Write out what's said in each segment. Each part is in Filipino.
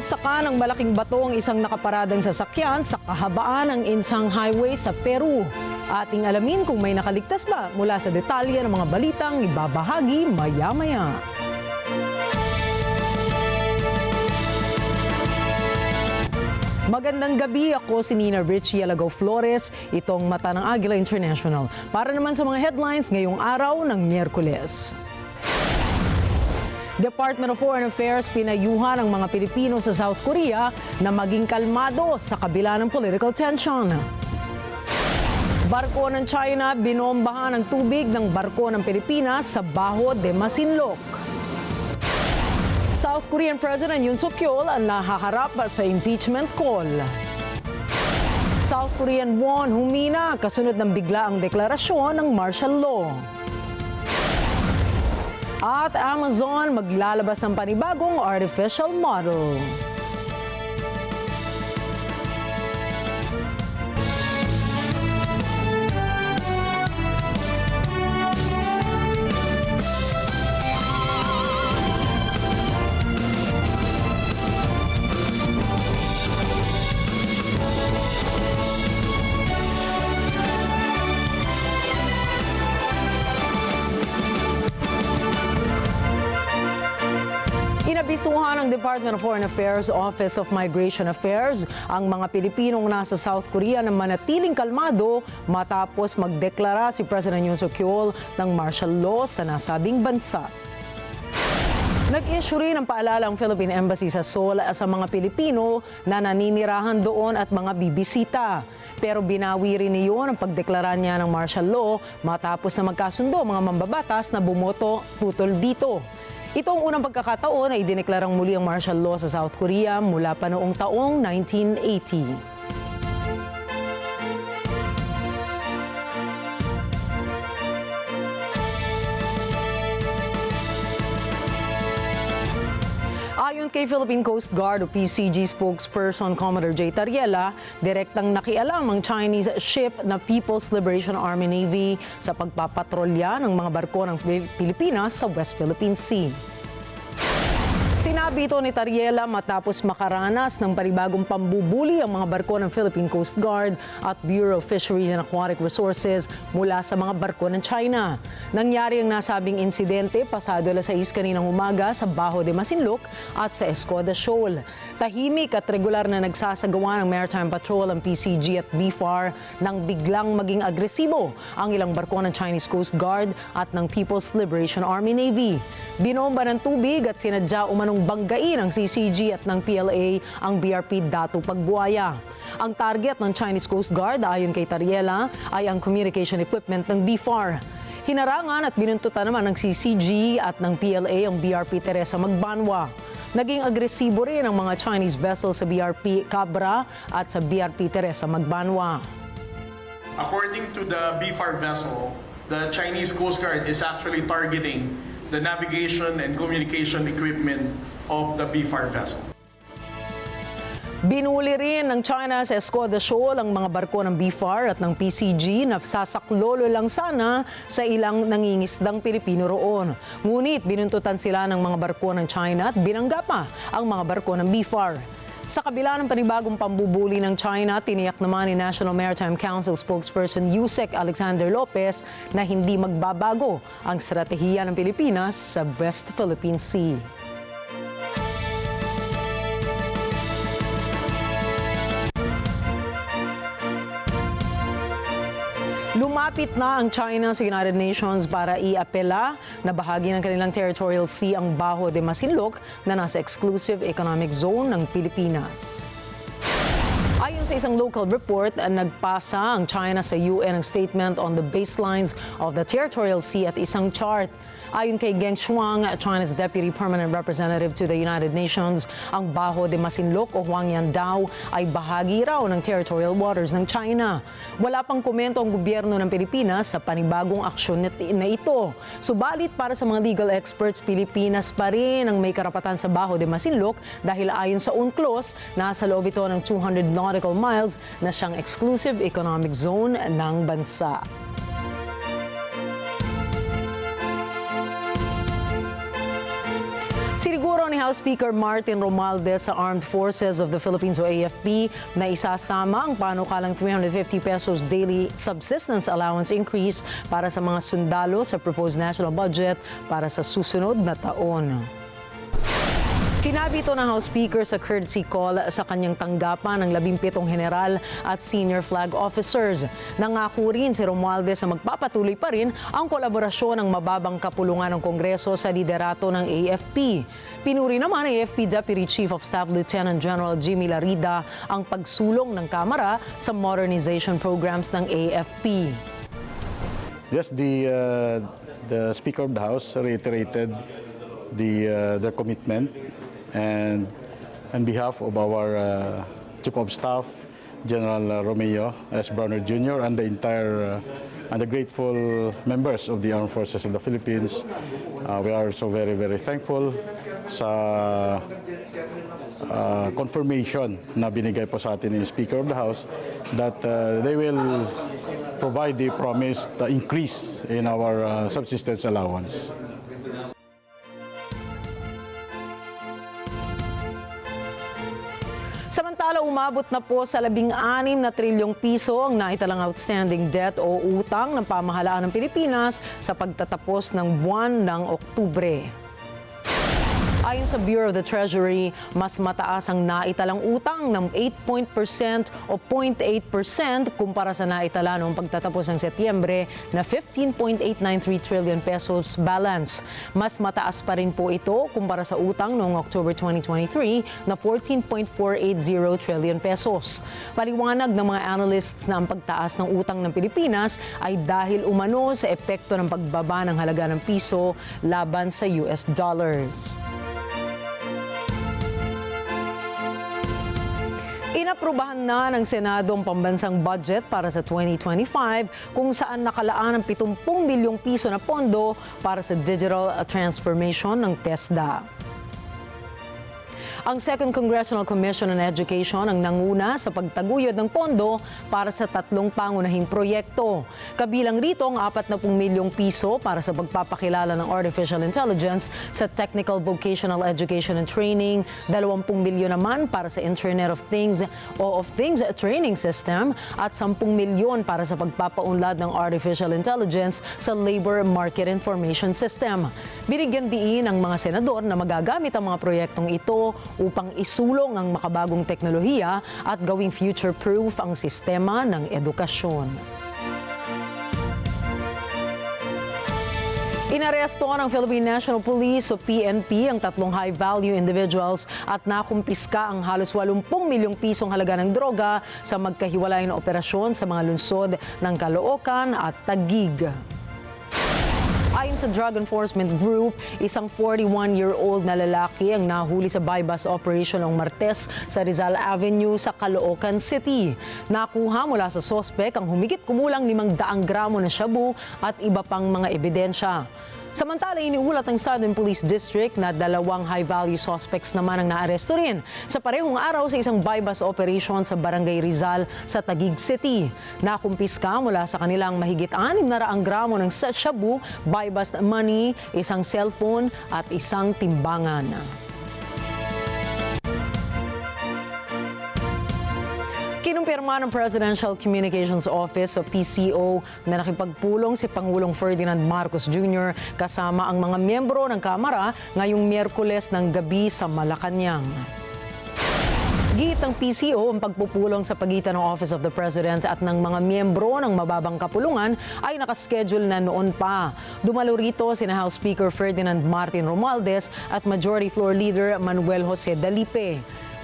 Nasaka ng malaking bato ang isang nakaparadang sasakyan sa kahabaan ng Insang Highway sa Peru. Ating alamin kung may nakaligtas ba mula sa detalye ng mga balitang ibabahagi maya-maya. Magandang gabi, ako si Nina Richie Alagaw Flores, itong Mata ng Agila International. Para naman sa mga headlines ngayong araw ng Miyerkules. Department of Foreign Affairs pinayuhan ang mga Pilipino sa South Korea na maging kalmado sa kabila ng political tension. Barko ng China binombahan ng tubig ng barko ng Pilipinas sa Baho de Masinloc. South Korean President Yoon Suk-yeol ang nahaharap sa impeachment call. South Korean won humina kasunod ng biglaang deklarasyon ng martial law. At Amazon maglalabas ng panibagong artificial model. Inabisuhan ng Department of Foreign Affairs Office of Migration Affairs ang mga Pilipinong nasa South Korea na manatiling kalmado matapos magdeklara si President Yoon Suk-yeol ng martial law sa nasabing bansa. Nag-issue rin ng paalala ang Philippine Embassy sa Seoul sa mga Pilipino na naninirahan doon at mga bibisita. Pero binawi rin niyon ang pagdeklara niya ng martial law matapos na magkasundo mga mambabatas na bumoto tutol dito. Ito ang unang pagkakataon na idineklarang muli ang martial law sa South Korea mula pa noong taong 1980. Ayon kay Philippine Coast Guard o PCG spokesperson Commodore J. Tariela, direktang nakialam ang Chinese ship na People's Liberation Army Navy sa pagpapatrolya ng mga barko ng Pilipinas sa West Philippine Sea. Sinabi ito ni Tariela matapos makaranas ng panibagong pambubuli ang mga barko ng Philippine Coast Guard at Bureau of Fisheries and Aquatic Resources mula sa mga barko ng China. Nangyari ang nasabing insidente pasado alas 6 kaninang umaga sa Baho de Masinloc at sa Escoda Shoal. Tahimik at regular na nagsasagawa ng Maritime Patrol ang PCG at BFAR nang biglang maging agresibo ang ilang barko ng Chinese Coast Guard at ng People's Liberation Army Navy. Binomba ng tubig at sinadya umanong banggain ng CCG at ng PLA ang BRP Datu Pagbuaya. Ang target ng Chinese Coast Guard ayon kay Tariela ay ang communication equipment ng BFAR. Hinarangan at binuntutan naman ng CCG at ng PLA ang BRP Teresa Magbanwa. Naging agresibo rin ang mga Chinese vessels sa BRP Cabra at sa BRP Teresa Magbanwa. According to the BFAR vessel, the Chinese Coast Guard is actually targeting the navigation and communication equipment of the BFAR vessel. Binuli rin ng China sa Escoda Shoal ang mga barko ng BFAR at ng PCG na sasaklolo lang sana sa ilang nangingisdang Pilipino roon. Ngunit binuntutan sila ng mga barko ng China at binangga pa ang mga barko ng BFAR. Sa kabila ng panibagong pambubuli ng China, tiniyak naman ni National Maritime Council spokesperson Yusek Alexander Lopez na hindi magbabago ang estratehiya ng Pilipinas sa West Philippine Sea. Lumapit na ang China sa United Nations para iapela na bahagi ng kanilang territorial sea ang Baho de Masinloc na nasa exclusive economic zone ng Pilipinas. Ayon sa isang local report, nagpasa ang China sa UN ng statement on the baselines of the territorial sea at isang chart. Ayon kay Geng Shuang, China's Deputy Permanent Representative to the United Nations, ang Baho de Masinloc o Huangyan daw ay bahagi raw ng territorial waters ng China. Wala pang komento ang gobyerno ng Pilipinas sa panibagong aksyon na ito. Subalit para sa mga legal experts, Pilipinas pa rin ang may karapatan sa Baho de Masinloc dahil ayon sa UNCLOS, nasa loob ito ng 200 nautical miles na siyang exclusive economic zone ng bansa. Siniguro ni House Speaker Martin Romualdez sa Armed Forces of the Philippines o AFP na isasama ang panukalang 350 pesos daily subsistence allowance increase para sa mga sundalo sa proposed national budget para sa susunod na taon. Sinabi ito ng House Speaker sa courtesy call sa kanyang tanggapan ng 17 general at senior flag officers. Nangako rin si Romualdez na magpapatuloy pa rin ang kolaborasyon ng mababang kapulungan ng Kongreso sa liderato ng AFP. Pinuri naman ng AFP Deputy Chief of Staff Lieutenant General Jimmy Larida ang pagsulong ng Kamara sa modernization programs ng AFP. Yes, the Speaker of the House reiterated their commitment, and on behalf of our Chief of Staff, General Romeo S. Browner Jr. and the entire and the grateful members of the Armed Forces of the Philippines, we are so very, very thankful sa confirmation na binigay po sa atin ni Speaker of the House that they will provide the promised increase in our subsistence allowance. Samantala, umabot na po sa 16 na trilyong piso ang naitalang outstanding debt o utang ng pamahalaan ng Pilipinas sa pagtatapos ng buwan ng Oktubre. Ayon sa Bureau of the Treasury, mas mataas ang naitalang utang ng 8% o 0.8% kumpara sa naitala noong pagtatapos ng Setyembre na 15.893 trillion pesos balance. Mas mataas pa rin po ito kumpara sa utang noong October 2023 na 14.480 trillion pesos. Paliwanag ng mga analysts na ang pagtaas ng utang ng Pilipinas ay dahil umano sa epekto ng pagbaba ng halaga ng piso laban sa US dollars. Inaprubahan na ng Senado ang pambansang budget para sa 2025 kung saan nakalaan ang 70 bilyong piso na pondo para sa digital transformation ng TESDA. Ang Second Congressional Commission on Education ang nanguna sa pagtaguyod ng pondo para sa 3 pangunahing proyekto. Kabilang rito ang 40 milyong piso para sa pagpapakilala ng artificial intelligence sa technical vocational education and training, 20 milyon naman para sa Internet of Things o of Things training system at 10 milyon para sa pagpapaunlad ng artificial intelligence sa labor market information system. Binigyan diin ang mga senador na magagamit ang mga proyektong ito upang isulong ang makabagong teknolohiya at gawing future-proof ang sistema ng edukasyon. Inaresto ng Philippine National Police o PNP ang 3 high-value individuals at nakumpiska ang halos 80 milyong pisong halaga ng droga sa magkahiwalay na operasyon sa mga lungsod ng Caloocan at Taguig. Ayon sa Drug Enforcement Group, isang 41-year-old na lalaki ang nahuli sa buy-bus operation ng Martes sa Rizal Avenue sa Caloocan City. Nakuha mula sa sospek ang humigit kumulang 500 gramo na shabu at iba pang mga ebidensya. Samantala, iniulat ng Southern Police District na 2 high-value suspects naman ang naaresto rin sa parehong araw sa isang buy-bus operation sa Barangay Rizal sa Taguig City. Nakumpiska mula sa kanilang mahigit 600 gramo ng shabu, buy-bus money, isang cellphone at isang timbangan. Kinumpirma ng Presidential Communications Office o PCO na nakipagpulong si Pangulong Ferdinand Marcos Jr. kasama ang mga miyembro ng Kamara ngayong Miyerkules ng gabi sa Malacanang. Giit ng PCO ang pagpupulong sa pagitan ng Office of the President at ng mga miyembro ng mababang kapulungan ay nakaschedule na noon pa. Dumalo rito sina House Speaker Ferdinand Martin Romualdez at Majority Floor Leader Manuel Jose Dalipe.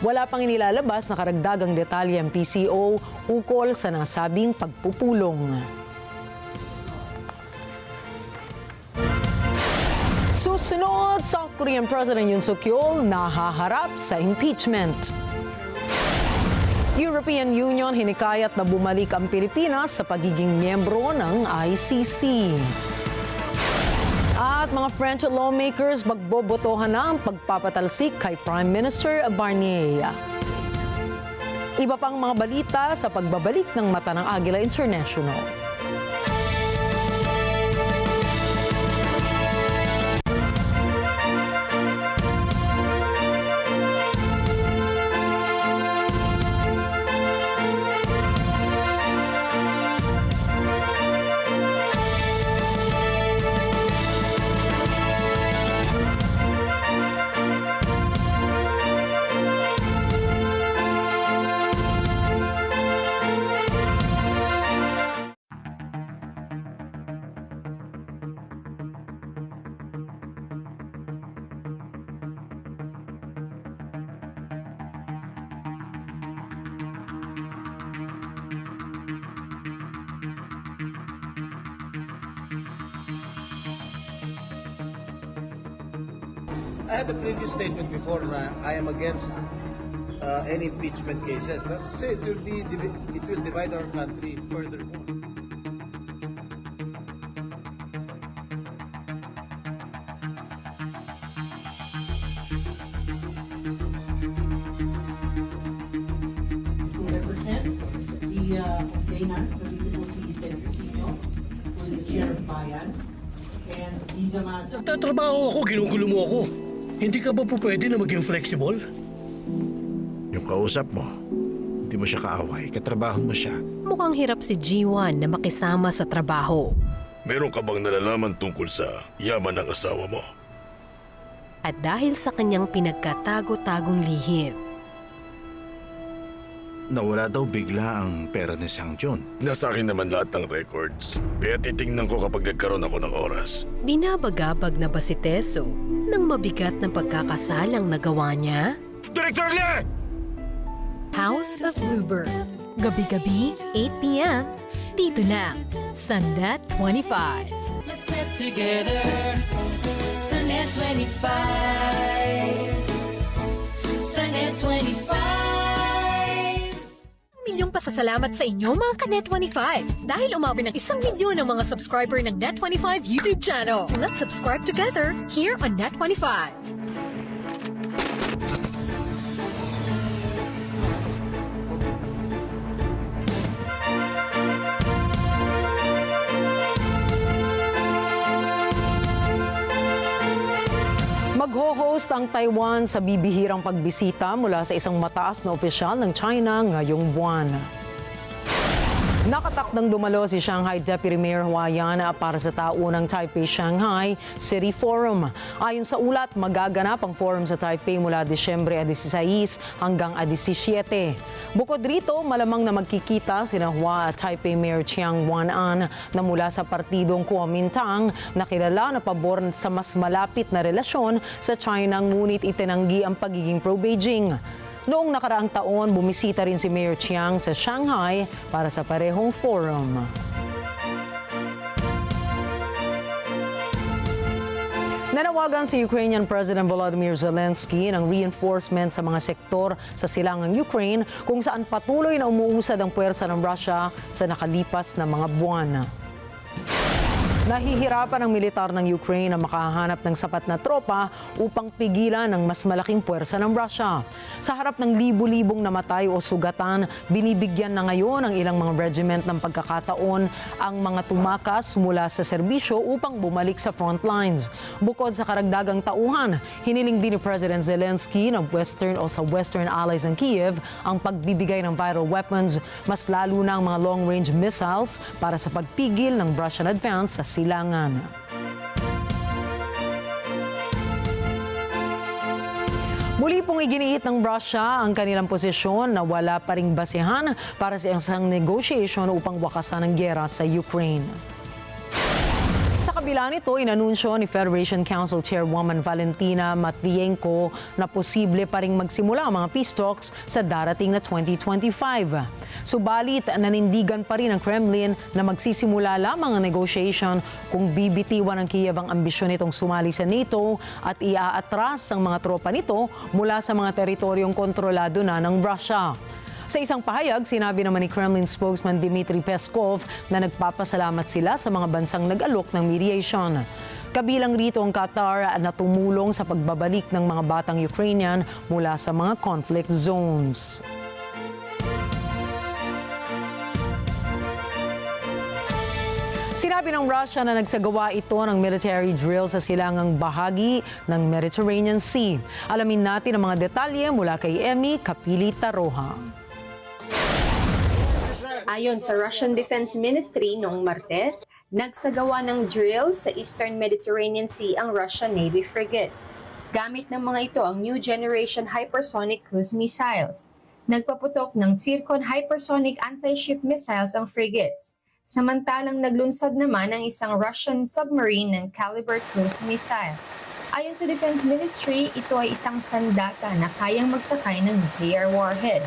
Wala pang inilalabas na karagdagang detalye ang PCO ukol sa nasabing pagpupulong. Susunod, South Korean President Yoon Suk-yeol nahaharap sa impeachment. European Union hinikayat na bumalik ang Pilipinas sa pagiging miyembro ng ICC. At mga French lawmakers magbobotohan na ang pagpapatalsik kay Prime Minister Barnier. Iba pang mga balita sa pagbabalik ng mata ng Agila International. I had a previous statement before na I am against any impeachment cases. Let's say it will divide our country furthermore. complainant, nandito po si Senator Sino, who is the chair of Bayan, and Liza Mata. Nagtatrabaho ako, ginugulo mo ako. Hindi ka ba po pwede na maging flexible? Yung kausap mo, hindi mo siya kaaway, katrabaho mo siya. Mukhang hirap si G1 na makisama sa trabaho. Meron ka bang nalalaman tungkol sa yaman ng asawa mo? At dahil sa kanyang pinagkatago-tagong lihim, Nawala daw bigla ang pera ni Sang John. Nasa akin naman lahat ng records. Kaya titingnan ko kapag nagkaroon ako ng oras. binabagabag na ba si Teso ng mabigat na pagkakasalang nagawa niya? Director Lee! House of Bluebird. Gabi-gabi, 8 p.m. Dito lang sa NET25. Let's get together sa NET25. Sa NET25. Milyong pasasalamat sa inyo mga ka-Net25 dahil umabot ng 1 milyon ang mga subscriber ng Net25 YouTube channel. Let's subscribe together here on Net25. Magho-host ang Taiwan sa bibihirang pagbisita mula sa isang mataas na opisyal ng China ngayong buwan. Nakatakdang dumalo si Shanghai Deputy Mayor Hua Yan para sa taunang Taipei-Shanghai City Forum. Ayon sa ulat, magaganap ang forum sa Taipei mula Disyembre 16 hanggang 17. Bukod rito, malamang na magkikita sina Hua at Taipei Mayor Chiang Wan-an na mula sa partidong Kuomintang na kilala na pabor sa mas malapit na relasyon sa China ngunit itinanggi ang pagiging pro-Beijing. Noong nakaraang taon, bumisita rin si Mayor Chiang sa Shanghai para sa parehong forum. Nanawagan si Ukrainian President Volodymyr Zelensky ng reinforcement sa mga sektor sa silangang Ukraine kung saan patuloy na umuusad ang puwersa ng Russia sa nakalipas na mga buwan. Nahihirapan ang militar ng Ukraine na makahanap ng sapat na tropa upang pigilan ang mas malaking puwersa ng Russia. Sa harap ng libu-libong namatay o sugatan, binibigyan na ngayon ang ilang mga regiment ng pagkakataon ang mga tumakas mula sa serbisyo upang bumalik sa front lines. Bukod sa karagdagang tauhan, hiniling din ni President Zelensky ng Western allies ng Kiev ang pagbibigay ng vital weapons, mas lalo na ang mga long-range missiles para sa pagpigil ng Russian advance sa silangan. Muli pong iginiit ng Russia ang kanilang posisyon na wala pa ring basihan para sa isang negotiation upang wakasan ang giyera sa Ukraine. Sa kabila nito, inanunsyo ni Federation Council Chairwoman Valentina Matvienko na posible pa ring magsimula ang mga peace talks sa darating na 2025. Subalit, nanindigan pa rin ang Kremlin na magsisimula lamang ang negotiation kung bibitiwan ng Kiev ang ambisyon nitong sumali sa NATO at iaatras ang mga tropa nito mula sa mga teritoryong kontrolado na ng Russia. Sa isang pahayag, sinabi naman ni Kremlin spokesman Dmitry Peskov na nagpapasalamat sila sa mga bansang nag-alok ng mediation. Kabilang rito ang Qatar na tumulong sa pagbabalik ng mga batang Ukrainian mula sa mga conflict zones. Sinabi ng Russia na nagsagawa ito ng military drill sa silangang bahagi ng Mediterranean Sea. Alamin natin ang mga detalye mula kay Emmy Kapili-Taroha. Ayon sa Russian Defense Ministry noong Martes, nagsagawa ng drill sa Eastern Mediterranean Sea ang Russian Navy frigates. Gamit ng mga ito ang new generation hypersonic cruise missiles. Nagpaputok ng Zircon hypersonic anti-ship missiles ang frigates. Samantalang naglunsad naman ang isang Russian submarine ng caliber cruise missile. Ayon sa Defense Ministry, ito ay isang sandata na kayang magsakay ng nuclear warhead.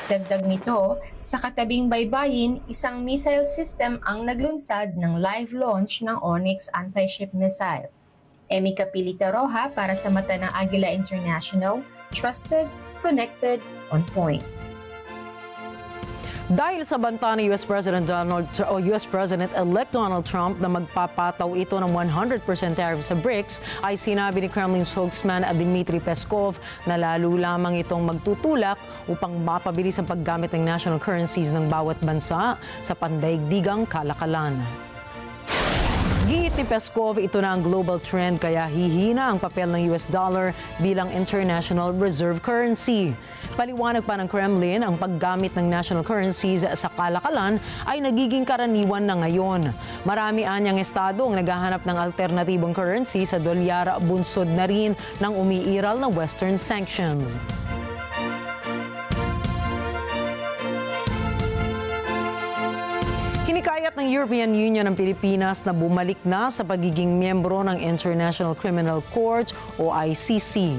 Dagdag nito, sa katabing baybayin, isang missile system ang naglunsad ng live launch ng Onyx anti-ship missile. Emi Capilita Roja para sa mata ng Agila International. Trusted, connected, on point. Dahil sa banta ni US President-elect Donald Trump na magpapataw ito ng 100% tariff sa BRICS, ay sinabi ni Kremlin spokesman Dmitry Peskov na lalo lamang itong magtutulak upang mapabilis ang paggamit ng national currencies ng bawat bansa sa pandaigdigang kalakalan. Giit ni Peskov, ito na ang global trend kaya hihina ang papel ng US dollar bilang international reserve currency. Paliwanag pa ng Kremlin, ang paggamit ng national currencies sa kalakalan ay nagiging karaniwan na ngayon. Marami anyang estado ang naghahanap ng alternatibong currency sa dolyar, bunsod na rin ng umiiral na Western sanctions. Hinikayat ng European Union ang Pilipinas na bumalik na sa pagiging miyembro ng International Criminal Court o ICC.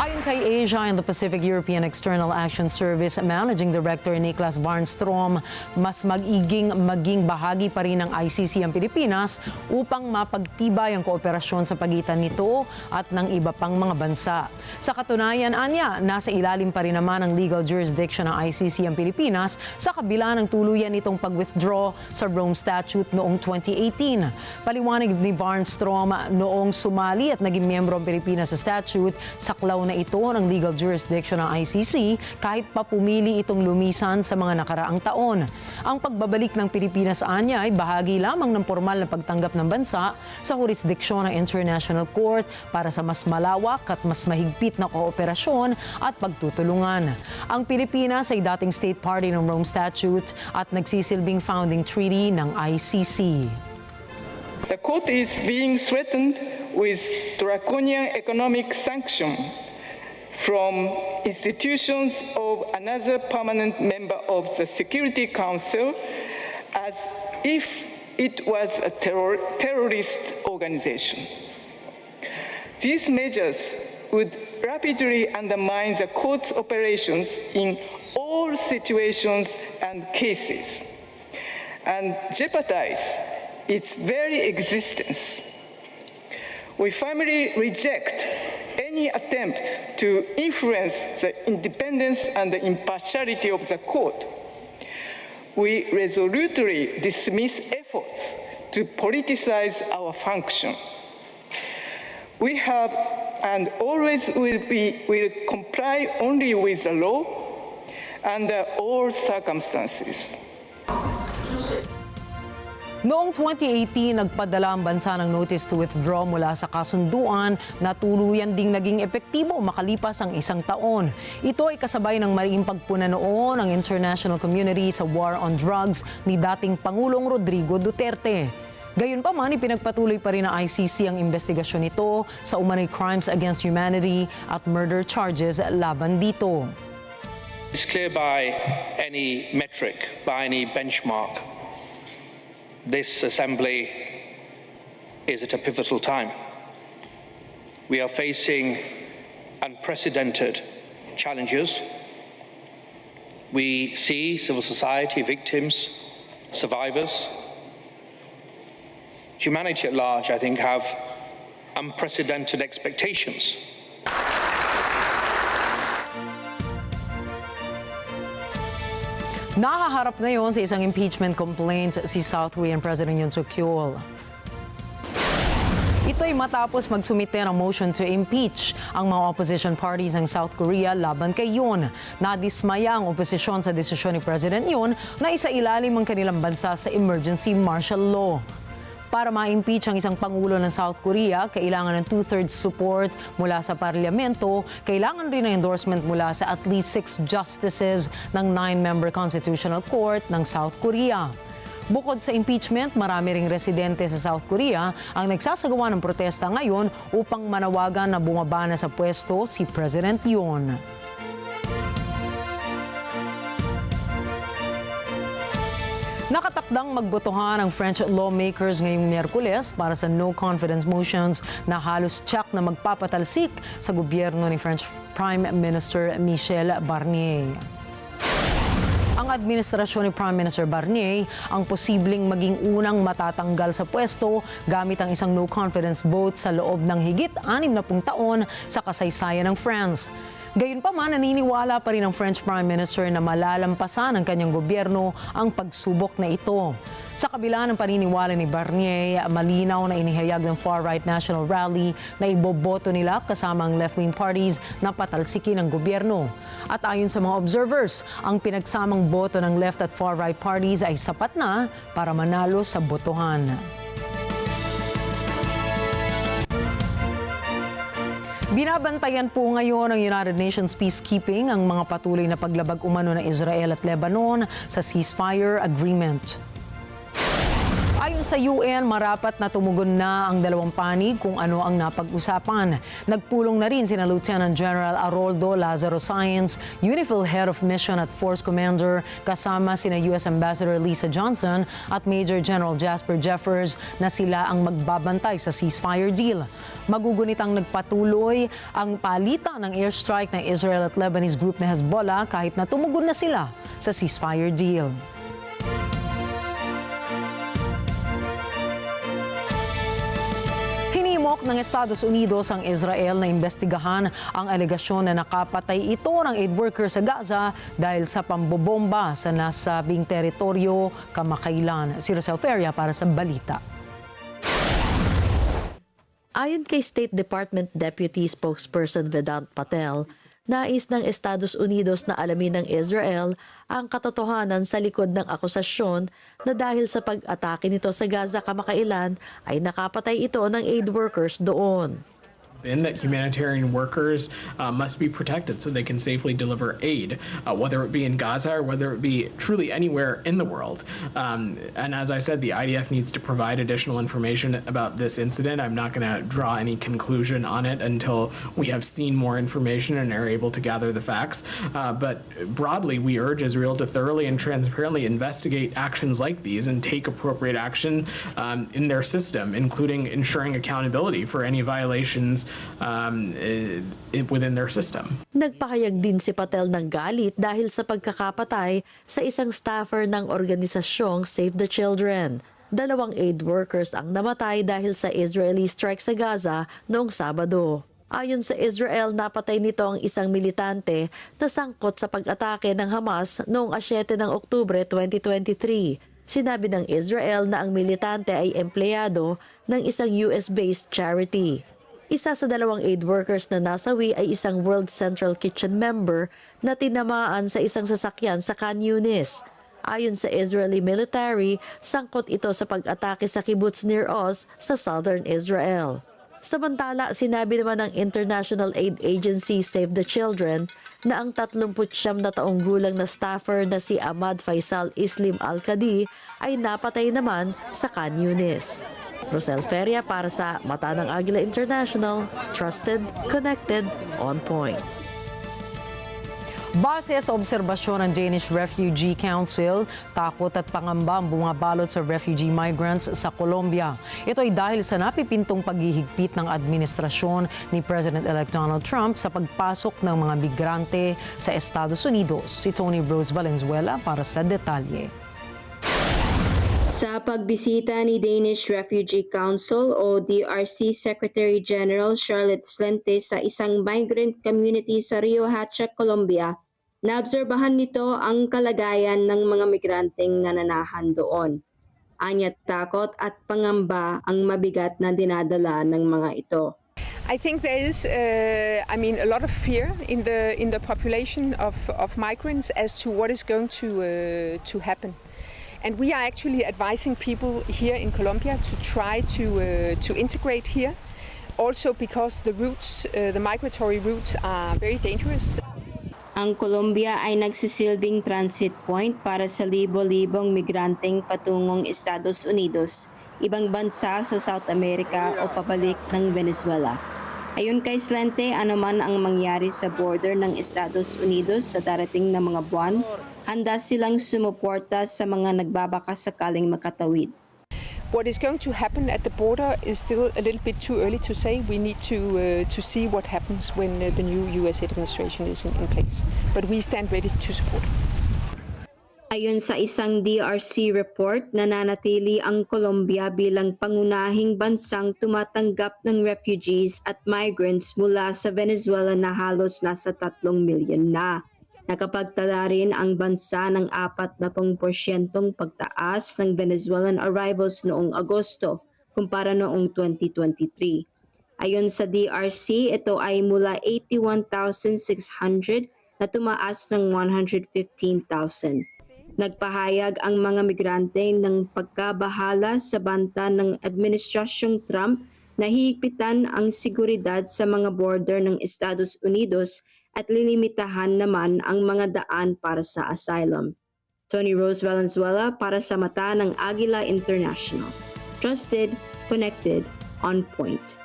Ayon kay Asia and the Pacific European External Action Service Managing Director Niklas Warnstrom, mas maging bahagi pa rin ng ICC ang Pilipinas upang mapagtibay ang kooperasyon sa pagitan nito at ng iba pang mga bansa. Sa katunayan, anya, nasa ilalim pa rin naman ang legal jurisdiction ng ICC ang Pilipinas sa kabila ng tuluyan itong pag-withdraw sa Rome Statute noong 2018. Paliwanag ni Warnstrom, noong sumali at naging miyembro ang Pilipinas sa statute, saklaw na ito ng legal jurisdiction ng ICC kahit pa pumili itong lumisan sa mga nakaraang taon. Ang pagbabalik ng Pilipinas anya ay bahagi lamang ng formal na pagtanggap ng bansa sa jurisdiksyon ng International Court para sa mas malawak at mas mahigpit na kooperasyon at pagtutulungan. Ang Pilipinas ay dating state party ng Rome Statute at nagsisilbing founding treaty ng ICC. The court is being threatened with draconian economic sanction from institutions of another permanent member of the Security Council as if it was a terrorist organization. These measures would rapidly undermine the court's operations in all situations and cases and jeopardize its very existence. We firmly reject any attempt to influence the independence and the impartiality of the court. We resolutely dismiss efforts to politicize our function. We have and always will comply only with the law under all circumstances. Noong 2018, nagpadala ang bansa ng notice to withdraw mula sa kasunduan na tuluyan ding naging epektibo makalipas ang isang taon. Ito ay kasabay ng mariing pagpuna noon ng international community sa war on drugs ni dating Pangulong Rodrigo Duterte. Gayunpaman, ipinagpatuloy pa rin ng ICC ang investigasyon nito sa umano'y crimes against humanity at murder charges laban dito. It's clear by any metric, by any benchmark, this assembly is at a pivotal time. We are facing unprecedented challenges. We see civil society, victims, survivors. Humanity at large, I think, have unprecedented expectations. Nahaharap ngayon sa isang impeachment complaint si South Korean President Yoon Suk-yeol. Ito ay matapos magsumite ng motion to impeach ang mga opposition parties ng South Korea laban kay Yoon. Nadismaya ang oposisyon sa desisyon ni President Yoon na isailalim ang kanilang bansa sa emergency martial law. Para ma-impeach ang isang pangulo ng South Korea, kailangan ng 2/3 support mula sa parlamento, kailangan rin ng endorsement mula sa at least 6 justices ng 9-member Constitutional Court ng South Korea. Bukod sa impeachment, marami ring residente sa South Korea ang nagsasagawa ng protesta ngayon upang manawagan na bumaba na sa pwesto si President Yoon. Nakatakdang magbotohan ang French lawmakers ngayong Miyerkules para sa no-confidence motions na halos tiyak na magpapatalsik sa gobyerno ni French Prime Minister Michel Barnier. Ang administrasyon ni Prime Minister Barnier ang posibleng maging unang matatanggal sa pwesto gamit ang isang no-confidence vote sa loob ng higit 60 taon sa kasaysayan ng France. Gayunpaman, naniniwala pa rin ang French Prime Minister na malalampasan ng kanyang gobyerno ang pagsubok na ito. Sa kabila ng paniniwala ni Barnier, malinaw na inihayag ng far-right National Rally na iboboto nila kasama ang left-wing parties na patalsikin ang gobyerno. At ayon sa mga observers, ang pinagsamang boto ng left at far-right parties ay sapat na para manalo sa botohan. Binabantayan po ngayon ng United Nations Peacekeeping ang mga patuloy na paglabag umano ng Israel at Lebanon sa ceasefire agreement. Ayon sa UN, marapat na tumugon na ang dalawang panig kung ano ang napag-usapan. Nagpulong na rin sina Lieutenant General Aroldo Lazaro Sáenz, UNIFIL Head of Mission at Force Commander, kasama sina US Ambassador Lisa Johnson at Major General Jasper Jeffers na sila ang magbabantay sa ceasefire deal. Magugunitang nagpatuloy ang palitan ng airstrike ng Israel at Lebanese group na Hezbollah kahit na tumugon na sila sa ceasefire deal. Hinimok ng Estados Unidos ang Israel na imbestigahan ang alegasyon na nakapatay ito ng aid worker sa Gaza dahil sa pambobomba sa nasabing teritoryo kamakailan. Si Rosel Feria para sa balita. Ayon kay State Department Deputy Spokesperson Vedant Patel, nais ng Estados Unidos na alamin ng Israel ang katotohanan sa likod ng akusasyon na dahil sa pag-atake nito sa Gaza kamakailan ay nakapatay ito ng aid workers doon. That humanitarian workers must be protected so they can safely deliver aid, whether it be in Gaza or whether it be truly anywhere in the world. And as I said, the IDF needs to provide additional information about this incident. I'm not going to draw any conclusion on it until we have seen more information and are able to gather the facts. But broadly, we urge Israel to thoroughly and transparently investigate actions like these and take appropriate action in their system, including ensuring accountability for any violations within their system. Nagpahayag din si Patel ng galit dahil sa pagkakapatay sa isang staffer ng organisasyong Save the Children. 2 aid workers ang namatay dahil sa Israeli strike sa Gaza noong Sabado. Ayon sa Israel, napatay nito ang isang militante na sangkot sa pag-atake ng Hamas noong 7 ng Oktubre 2023. Sinabi ng Israel na ang militante ay empleyado ng isang US-based charity. Isa sa 2 aid workers na nasawi ay isang World Central Kitchen member na tinamaan sa isang sasakyan sa Khan Yunis. Ayon sa Israeli military, sangkot ito sa pag-atake sa kibbutz Nir Oz sa southern Israel. Samantala, sinabi naman ng International Aid Agency Save the Children na ang 39 na taong gulang na staffer na si Ahmad Faisal Islim Al-Qadi ay napatay naman sa Khan Yunis. Rosel Feria para sa Mata ng Agila International, trusted, connected, on point. Base sa obserbasyon ng Danish Refugee Council, takot at pangamba ang bumabalot sa refugee migrants sa Colombia. Ito ay dahil sa napipintong paghihigpit ng administrasyon ni President-elect Donald Trump sa pagpasok ng mga migrante sa Estados Unidos. Si Tony Rose Valenzuela para sa detalye. Sa pagbisita ni Danish Refugee Council o DRC Secretary General Charlotte Slente sa isang migrant community sa Rio Hacha, Colombia, naobserbahan nito ang kalagayan ng mga migranteng nananahan doon. Anya takot at pangamba ang mabigat na dinadala ng mga ito. I think there is, a lot of fear in the population of migrants as to what is going to happen. And we are actually advising people here in Colombia to try to integrate here, also because the routes, the migratory routes, are very dangerous. Ang Colombia ay nagsisilbing transit point para sa libo-libong migranteng patungong Estados Unidos, ibang bansa sa South America o pabalik ng Venezuela. Ayon kay Slente, anuman ang mangyari sa border ng Estados Unidos sa darating na mga buwan, handa silang sumuporta sa mga nagbabaka sakaling makatawid. What is going to happen at the border is still a little bit too early to say. We need to see what happens when the new U.S. administration is in place. But we stand ready to support. Ayon sa isang DRC report, nananatili ang Colombia bilang pangunahing bansang tumatanggap ng refugees at migrants mula sa Venezuela na halos nasa 3 milyon na. Nakapagtala rin ang bansa ng 40% pagtaas ng Venezuelan arrivals noong Agosto kumpara noong 2023. Ayon sa DRC, ito ay mula 81,600 na tumaas ng 115,000. Nagpahayag ang mga migrante ng pagkabahala sa banta ng Administrasyong Trump na hihigpitan ang seguridad sa mga border ng Estados Unidos at lilimitahan naman ang mga daan para sa asylum. Tony Rose Valenzuela para sa mata ng Agila International. Trusted, connected, on point.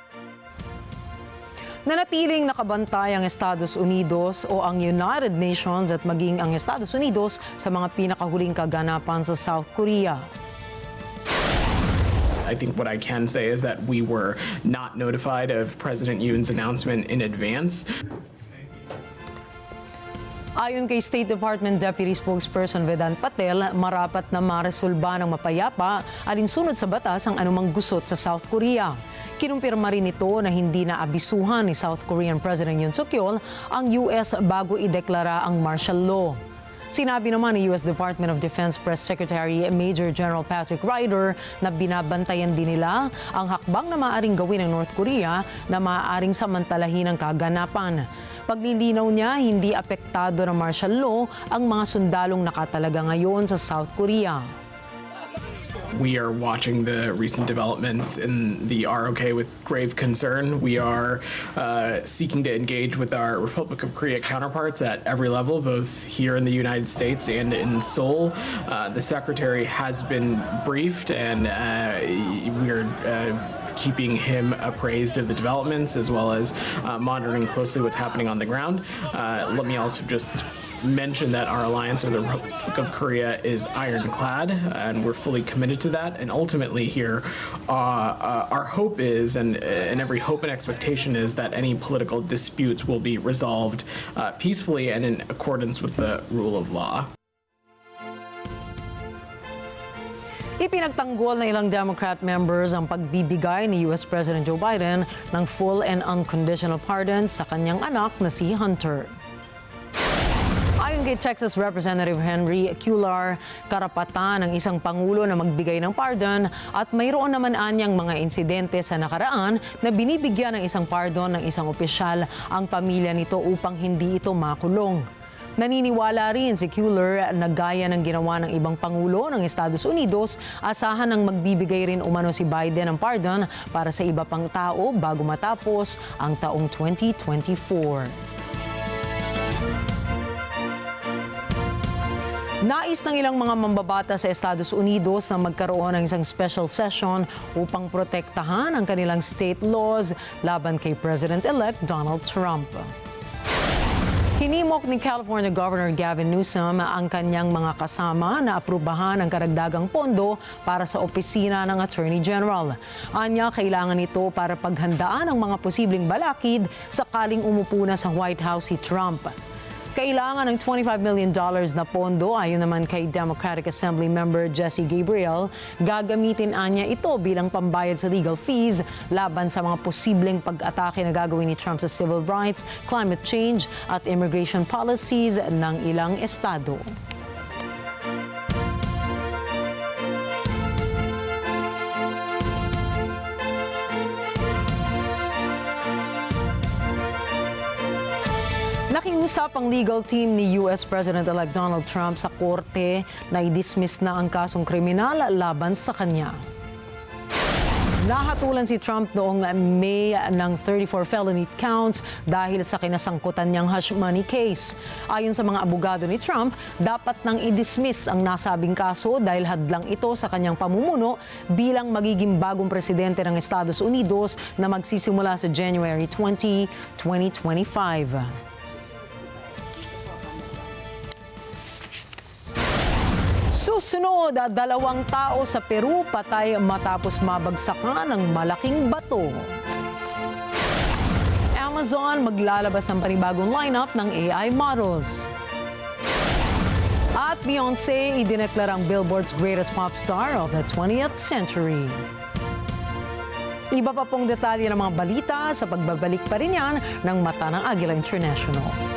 Nanatiling nakabantay ang Estados Unidos o ang United Nations at maging ang Estados Unidos sa mga pinakahuling kaganapan sa South Korea. I think what I can say is that we were not notified of President Yoon's announcement in advance. Ayon kay State Department Deputy Spokesperson Vedant Patel, marapat na maresolba ng mapayapa alinsunod sa batas ang anumang gusot sa South Korea. Kinumpirma rin ito na hindi na abisuhan ni South Korean President Yoon Suk-yeol ang US bago ideklara ang martial law. Sinabi naman ni US Department of Defense Press Secretary Major General Patrick Ryder na binabantayan din nila ang hakbang na maaaring gawin ng North Korea na maaaring samantalahin ang kaganapan. Paglilinaw niya, hindi apektado ng martial law ang mga sundalong nakatalaga ngayon sa South Korea. We are watching the recent developments in the ROK with grave concern. We are seeking to engage with our Republic of Korea counterparts at every level, both here in the United States and in Seoul. The Secretary has been briefed, and we are keeping him appraised of the developments as well as monitoring closely what's happening on the ground. Let me also just mention that our alliance with the Republic of Korea is ironclad, and we're fully committed to that. And ultimately here, our hope is, and every hope and expectation is, that any political disputes will be resolved peacefully and in accordance with the rule of law. Ipinagtanggol ng ilang Democrat members ang pagbibigay ni US President Joe Biden ng full and unconditional pardon sa kanyang anak na si Hunter. Ayon kay Texas Representative Henry Cuellar, karapatan ng isang pangulo na magbigay ng pardon at mayroon naman anyang mga insidente sa nakaraan na binibigyan ng isang pardon ng isang opisyal ang pamilya nito upang hindi ito makulong. Naniniwala rin si Cuellar na gaya ng ginawa ng ibang pangulo ng Estados Unidos, asahan ng magbibigay rin umano si Biden ng pardon para sa iba pang tao bago matapos ang taong 2024. Nais ng ilang mga mambabata sa Estados Unidos na magkaroon ng isang special session upang protektahan ang kanilang state laws laban kay President-elect Donald Trump. Hinimok ni California Governor Gavin Newsom ang kanyang mga kasama na aprubahan ang karagdagang pondo para sa opisina ng Attorney General. Anya, kailangan ito para paghandaan ang mga posibleng balakid sakaling umupo na sa White House si Trump. Kailangan ng $25 million na pondo ayon naman kay Democratic Assembly Member Jesse Gabriel. Gagamitin anya ito bilang pambayad sa legal fees laban sa mga posibleng pag-atake na gagawin ni Trump sa civil rights, climate change at immigration policies ng ilang estado. Nakiusap ang legal team ni US President-elect Donald Trump sa korte na i-dismiss na ang kasong kriminal laban sa kanya. Nahatulan si Trump noong May ng 34 felony counts dahil sa kinasangkutan niyang hush money case. Ayon sa mga abogado ni Trump, dapat nang i-dismiss ang nasabing kaso dahil hadlang ito sa kanyang pamumuno bilang magiging bagong presidente ng Estados Unidos na magsisimula sa January 20, 2025. Susunod, 2 tao sa Peru patay matapos mabagsakan ng malaking bato. Amazon maglalabas ng panibagong lineup ng AI models. At At Beyonce, idineklarang Billboard's greatest pop star of the 20th century. Iba pa pong detalye ng mga balita sa pagbabalik pa rin yan ng Mata ng Agila International.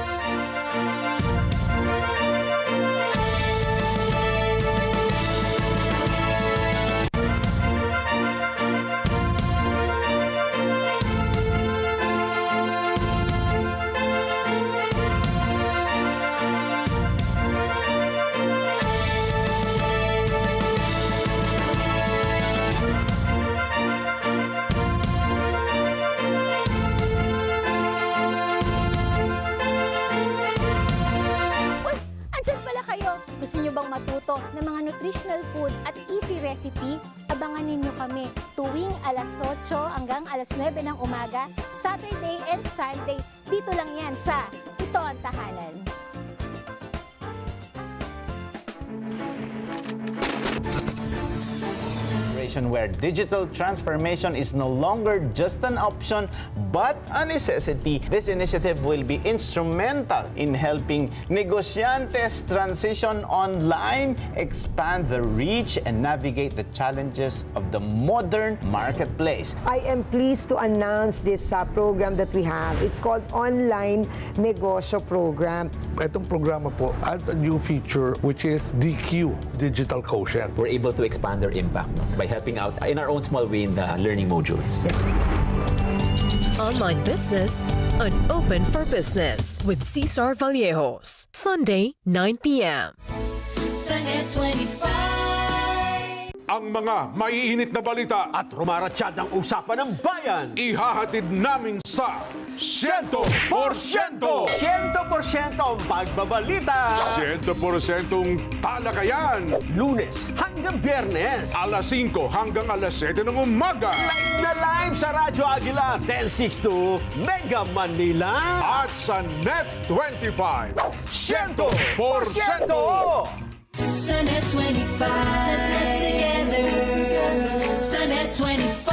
Gusto nyo bang matuto ng mga nutritional food at easy recipe? Abangan ninyo kami tuwing alas 8 hanggang alas 9 ng umaga, Saturday and Sunday. Dito lang yan sa Ito ang Tahanan. Where digital transformation is no longer just an option but a necessity. This initiative will be instrumental in helping negosyantes transition online, expand the reach, and navigate the challenges of the modern marketplace. I am pleased to announce this program that we have. It's called Online Negosyo Program. Itong programa po adds a new feature which is DQ, Digital Quotient. We're able to expand their impact by helping out in our own small way in the learning modules. Online Business, an Open for Business with Cesar Vallejos. Sunday, 9 p.m. Sa NET25. Ang mga maiinit na balita at rumaratsyad ang usapan ng bayan. Ihahatid namin sa 100%! 100% ang pagbabalita. 100% talakayan. Lunes hanggang Biyernes. Alas 5 hanggang alas 7 ng umaga. Live na live sa Radyo Agila 1062 Mega Manila. At sa NET25. 100%! Sa NET25. Let's get together. Sa NET25.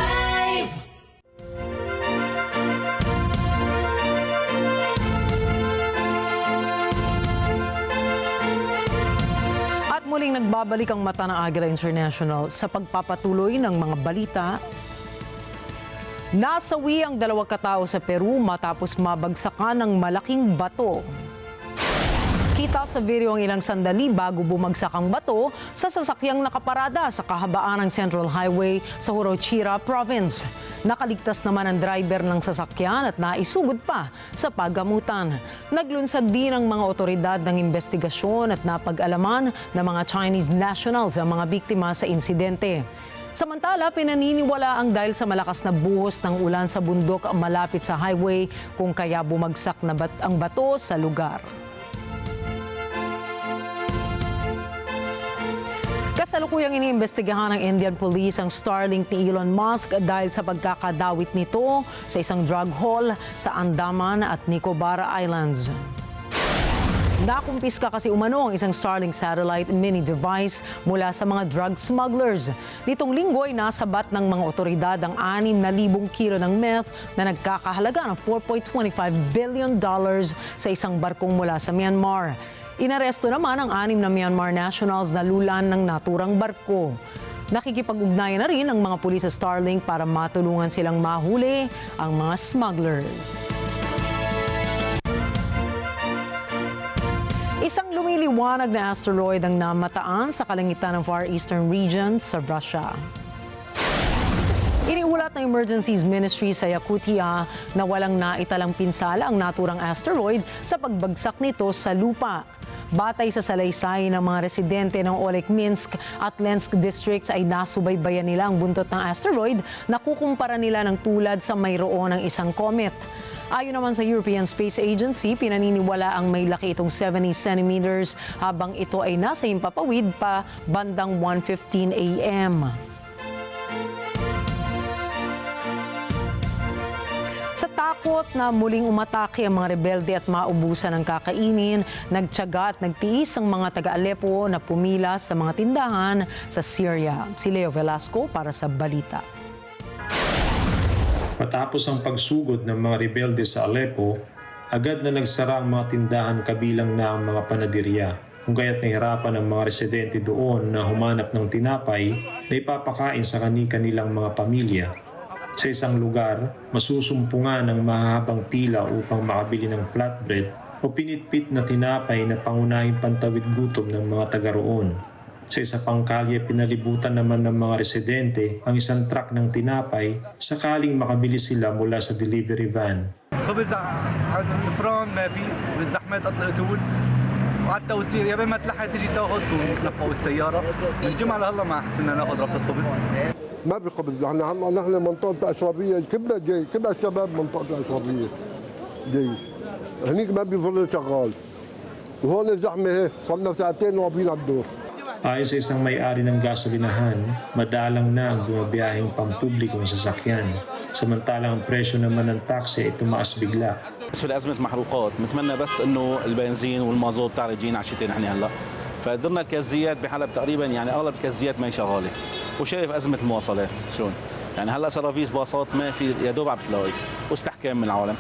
At muling nagbabalik ang Mata ng Agila International sa pagpapatuloy ng mga balita. Nasawi ang 2 katao sa Peru matapos mabagsakan ng malaking bato. Kita sa video ang ilang sandali bago bumagsak ang bato sa sasakyang nakaparada sa kahabaan ng Central Highway sa Hurochira Province. Nakaligtas naman ang driver ng sasakyan at naisugod pa sa paggamutan. Naglunsad din ang mga otoridad ng investigasyon at napag-alaman ng mga Chinese nationals ang mga biktima sa insidente. Samantala, pinaniniwala ang dahil sa malakas na buhos ng ulan sa bundok malapit sa highway kung kaya bumagsak na ang bato sa lugar. Kasalukuyang iniimbestigahan ng Indian Police ang Starlink ni Elon Musk dahil sa pagkakadawit nito sa isang drug haul sa Andaman at Nicobar Islands. Nakumpiska kasi umano ang isang Starlink satellite mini device mula sa mga drug smugglers. Nitong linggo ay nasabat ng mga otoridad ang 6,000 kilo ng meth na nagkakahalaga ng $4.25 billion sa isang barkong mula sa Myanmar. Inaresto naman ang 6 na Myanmar nationals na lulan ng naturang barko. Nakikipag-ugnayan na rin ang mga pulis sa Starlink para matulungan silang mahuli ang mga smugglers. Isang lumiliwanag na asteroid ang namataan sa kalangitan ng Far Eastern region sa Russia. Iniulat ng Emergencies Ministry sa Yakutia na walang naitalang pinsala ang naturang asteroid sa pagbagsak nito sa lupa. Batay sa salaysay ng mga residente ng Olekminsk at Lensk districts ay nasubaybayan nila ang buntot ng asteroid na kukumpara nila ng tulad sa mayroon ng isang comet. Ayon naman sa European Space Agency, pinaniniwala ang may laki itong 70 centimeters habang ito ay nasa himpapawid pa bandang 1:15 a.m. Sa takot na muling umatake ang mga rebelde at maubusan ng kakainin, nagtiyaga at nagtiis ang mga taga-Aleppo na pumila sa mga tindahan sa Syria. Si Leo Velasco para sa balita. Matapos ang pagsugod ng mga rebelde sa Aleppo, agad na nagsara ang mga tindahan kabilang na ang mga panaderya kung kaya't nahirapan ng mga residente doon na humanap ng tinapay na ipapakain sa kani-kanilang mga pamilya. Sa isang lugar, masusumpungan ng mahahabang pila upang makabili ng flatbread o pinitpit na tinapay na pangunahing pantawid gutom ng mga taga roon. Sa isa pang kalye, pinalibutan naman ng mga residente ang isang truck ng tinapay sakaling makabili sila mula sa delivery van. خبز الفران ما في والزحمات اطلق تقول وعلى التوصيل يا ما تلحق تيجي تاخذكم تلفقوا السياره من الجمعه لهلا ما حسنا ناخذ ربطه خبز ما في خبز. نحن منطقة الأشربية كلنا جاي، كل الشباب منطقة الأشربية جاي. هنيك ما بيظل شغال. وهون زحمة هيك صرنا ساعتين واقفين على الدور. Ayon sa isang may-ari ng gasolinahan, madalang na ang bumabiyaheng pampublikong sasakyan. Samantalang ang presyo naman ng taxi ay tumaas bigla. بالنسبه لازمه المحروقات متمنى بس انه البنزين والمازوت تاع يجينا على الشتاء نحن هلا فضمن الكازيات بحلب تقريبا يعني اغلب الكازيات ما هي شغاله وشايف ازمه المواصلات شلون يعني هلا سرافيس باصات ما في يا دوب عم بتلاقي واستحكام من العالم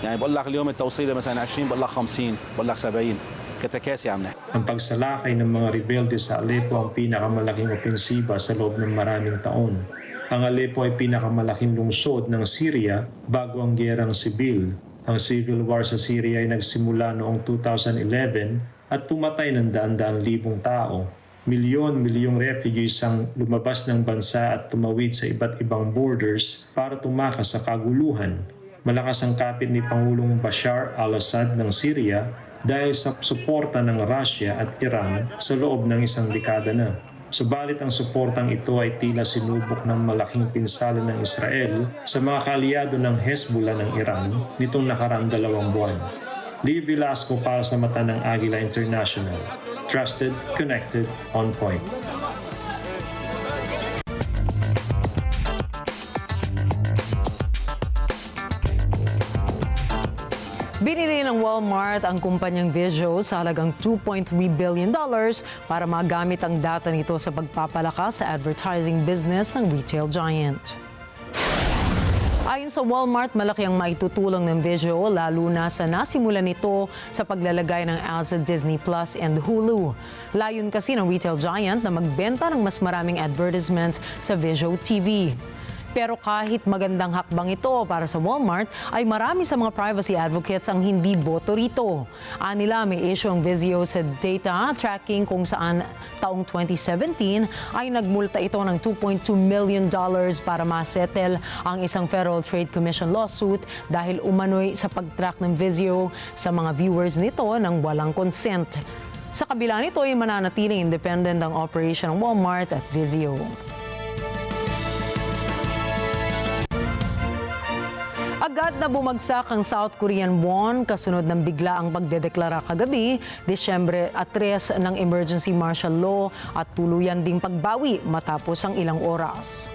يعني بقول لك اليوم التوصيله مثلا 20 بقول لك 50 بقول لك 70 كتكاسي عم نحكي. Ang pagsalakay ng mga rebelde sa Aleppo ang pinakamalaking opensiba sa loob ng maraming taon. Ang Aleppo ay pinakamalaking lungsod ng Syria bago ang gyerang sibil. Ang civil war sa Syria ay nagsimula noong 2011 at pumatay ng daan-daang libong tao. Milyon-milyong refugees ang lumabas ng bansa at tumawid sa iba't ibang borders para tumakas sa kaguluhan. Malakas ang kapit ni Pangulong Bashar al-Assad ng Syria dahil sa suporta ng Russia at Iran sa loob ng isang dekada na. Subalit ang suportang ito ay tila sinubok ng malaking pinsala ng Israel sa mga kaalyado ng Hezbollah ng Iran nitong nakaraang 2 buwan. Lee Velasco para sa mata ng Agila International. Trusted, connected, on point. Binili ng Walmart ang kumpanyang Vizio sa halagang $2.3 billion para magamit ang data nito sa pagpapalakas sa advertising business ng retail giant. Ayon sa Walmart, malaki ang maitutulong ng Vizio lalo na sa nasimulan nito sa paglalagay ng ads sa Disney Plus and Hulu. Layon kasi ng retail giant na magbenta ng mas maraming advertisements sa Vizio TV. Pero kahit magandang hakbang ito para sa Walmart, ay marami sa mga privacy advocates ang hindi boto rito. Anila may issue ang Vizio sa data tracking kung saan taong 2017 ay nagmulta ito ng $2.2 million para masettle ang isang Federal Trade Commission lawsuit dahil umano'y sa pag-track ng Vizio sa mga viewers nito ng walang consent. Sa kabila nito ay mananatiling independent ang operation ng Walmart at Vizio. Agad na bumagsak ang South Korean won kasunod ng biglaang pagdedeklara kagabi, Disyembre 3 ng emergency martial law at tuluyan ding pagbawi matapos ang ilang oras.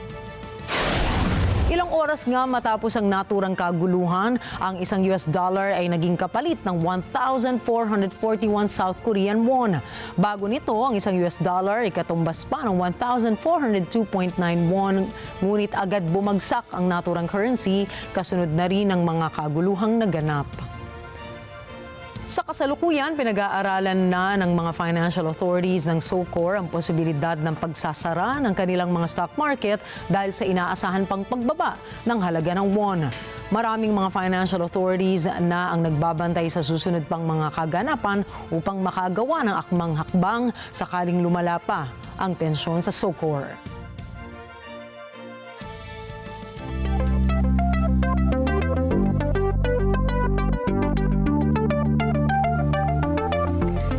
Ilang oras nga matapos ang naturang kaguluhan, ang isang US dollar ay naging kapalit ng 1,441 South Korean won. Bago nito, ang isang US dollar ay katumbas pa ng 1,402.9 won, ngunit agad bumagsak ang naturang currency kasunod na rin ng mga kaguluhang naganap. Sa kasalukuyan, pinag-aaralan na ng mga financial authorities ng SOCOR ang posibilidad ng pagsasara ng kanilang mga stock market dahil sa inaasahan pang pagbaba ng halaga ng won. Maraming mga financial authorities na ang nagbabantay sa susunod pang mga kaganapan upang makagawa ng akmang hakbang sakaling lumala pa ang tensyon sa SOCOR.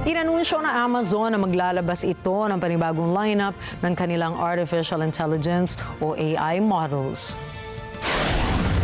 Inanunsyo na Amazon na maglalabas ito ng panibagong lineup ng kanilang Artificial Intelligence o AI models.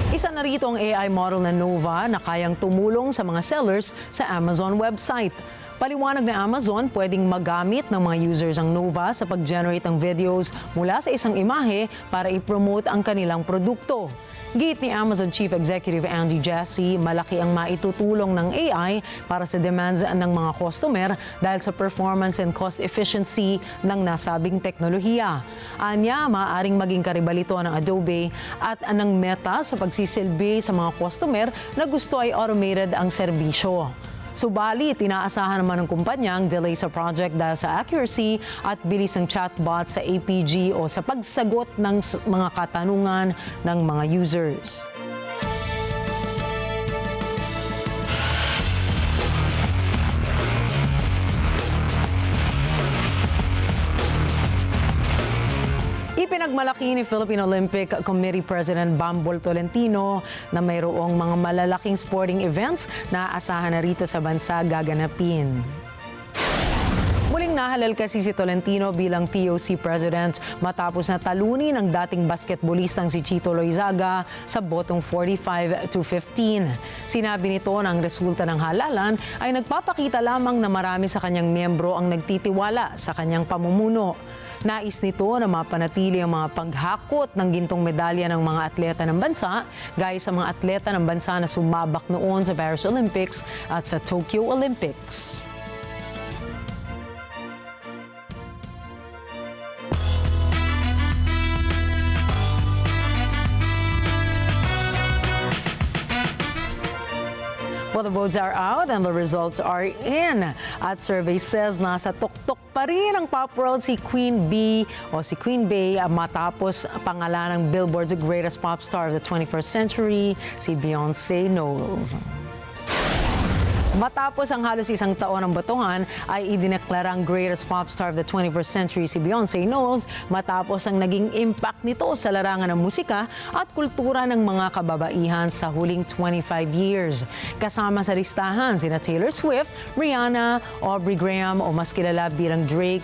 Isa na rito ang AI model na Nova na kayang tumulong sa mga sellers sa Amazon website. Paliwanag na Amazon, pwedeng magamit ng mga users ang Nova sa pag-generate ng videos mula sa isang imahe para i-promote ang kanilang produkto. Gate ni Amazon Chief Executive Andy Jassy, malaki ang maitutulong ng AI para sa demands ng mga customer dahil sa performance and cost efficiency ng nasabing teknolohiya. Anya, maaaring maging karibalito ng Adobe at ng Meta sa pagsisilbi sa mga customer na gusto ay automated ang serbisyo. Subalit, inaasahan naman ng kumpanya ang delay sa project dahil sa accuracy at bilis ng chatbot sa APG o sa pagsagot ng mga katanungan ng mga users. Ipinagmalaki ni Philippine Olympic Committee President Bambol Tolentino na mayroong mga malalaking sporting events na asahan na rito sa bansa gaganapin. Muling nahalal kasi si Tolentino bilang POC President matapos na talunin ang dating basketballistang si Chito Loizaga sa botong 45-15. Sinabi nito na ang resulta ng halalan ay nagpapakita lamang na marami sa kanyang miyembro ang nagtitiwala sa kanyang pamumuno. Nais nito na mapanatili ang mga paghakot ng gintong medalya ng mga atleta ng bansa gaya sa mga atleta ng bansa na sumabak noon sa Paris Olympics at sa Tokyo Olympics. Well, the votes are out and the results are in. At survey says nasa tuktok pa rin ang pop world si Queen Bee o si Queen Bey matapos pangalan ng Billboard's greatest pop star of the 21st century, si Beyonce Knowles. Matapos ang halos isang taon ng botohan ay idineklarang greatest pop star of the 21st century si Beyonce Knowles matapos ang naging impact nito sa larangan ng musika at kultura ng mga kababaihan sa huling 25 years. Kasama sa listahan sina Taylor Swift, Rihanna, Aubrey Graham o mas kilala bilang Drake,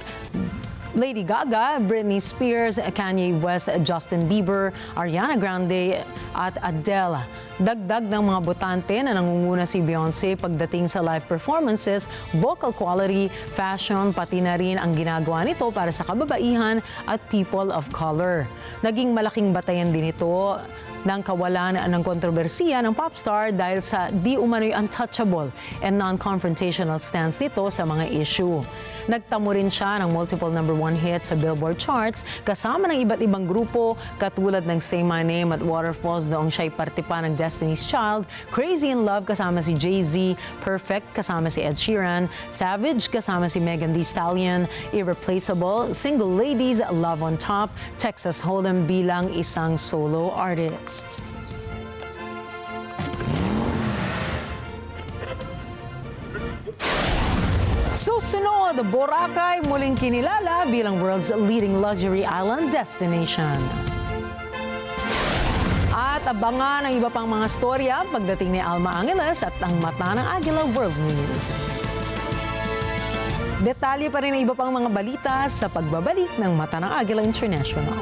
Lady Gaga, Britney Spears, Kanye West, Justin Bieber, Ariana Grande at Adele. Dagdag ng mga botante na nangunguna si Beyonce pagdating sa live performances, vocal quality, fashion, pati na rin ang ginagawa nito para sa kababaihan at people of color. Naging malaking batayan din ito ng kawalan ng kontrobersiya ng popstar dahil sa di umano'y untouchable and non-confrontational stance nito sa mga issue. Nagtamo rin siya ng multiple #1 hits sa Billboard charts kasama ng iba't ibang grupo katulad ng Say My Name at Waterfalls noong siya'y parte pa ng Destiny's Child, Crazy in Love kasama si Jay-Z, Perfect kasama si Ed Sheeran, Savage kasama si Megan Thee Stallion, Irreplaceable, Single Ladies, Love on Top, Texas Hold'em bilang isang solo artist. Susunod, Boracay muling kinilala bilang world's leading luxury island destination. At abangan ang iba pang mga storya pagdating ni Alma Angeles at ang Mata ng Agila World News. Detalye pa rin ang iba pang mga balita sa pagbabalik ng Mata ng Agila International.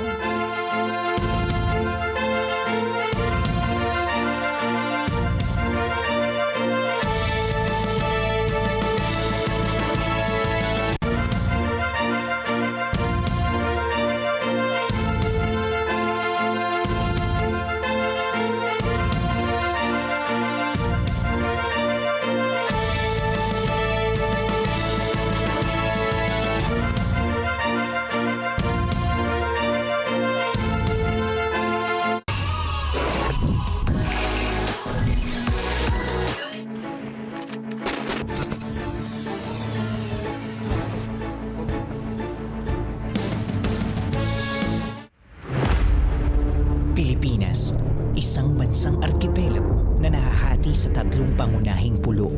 Pilipinas, isang bansang arkipelago na nahahati sa tatlong pangunahing pulo,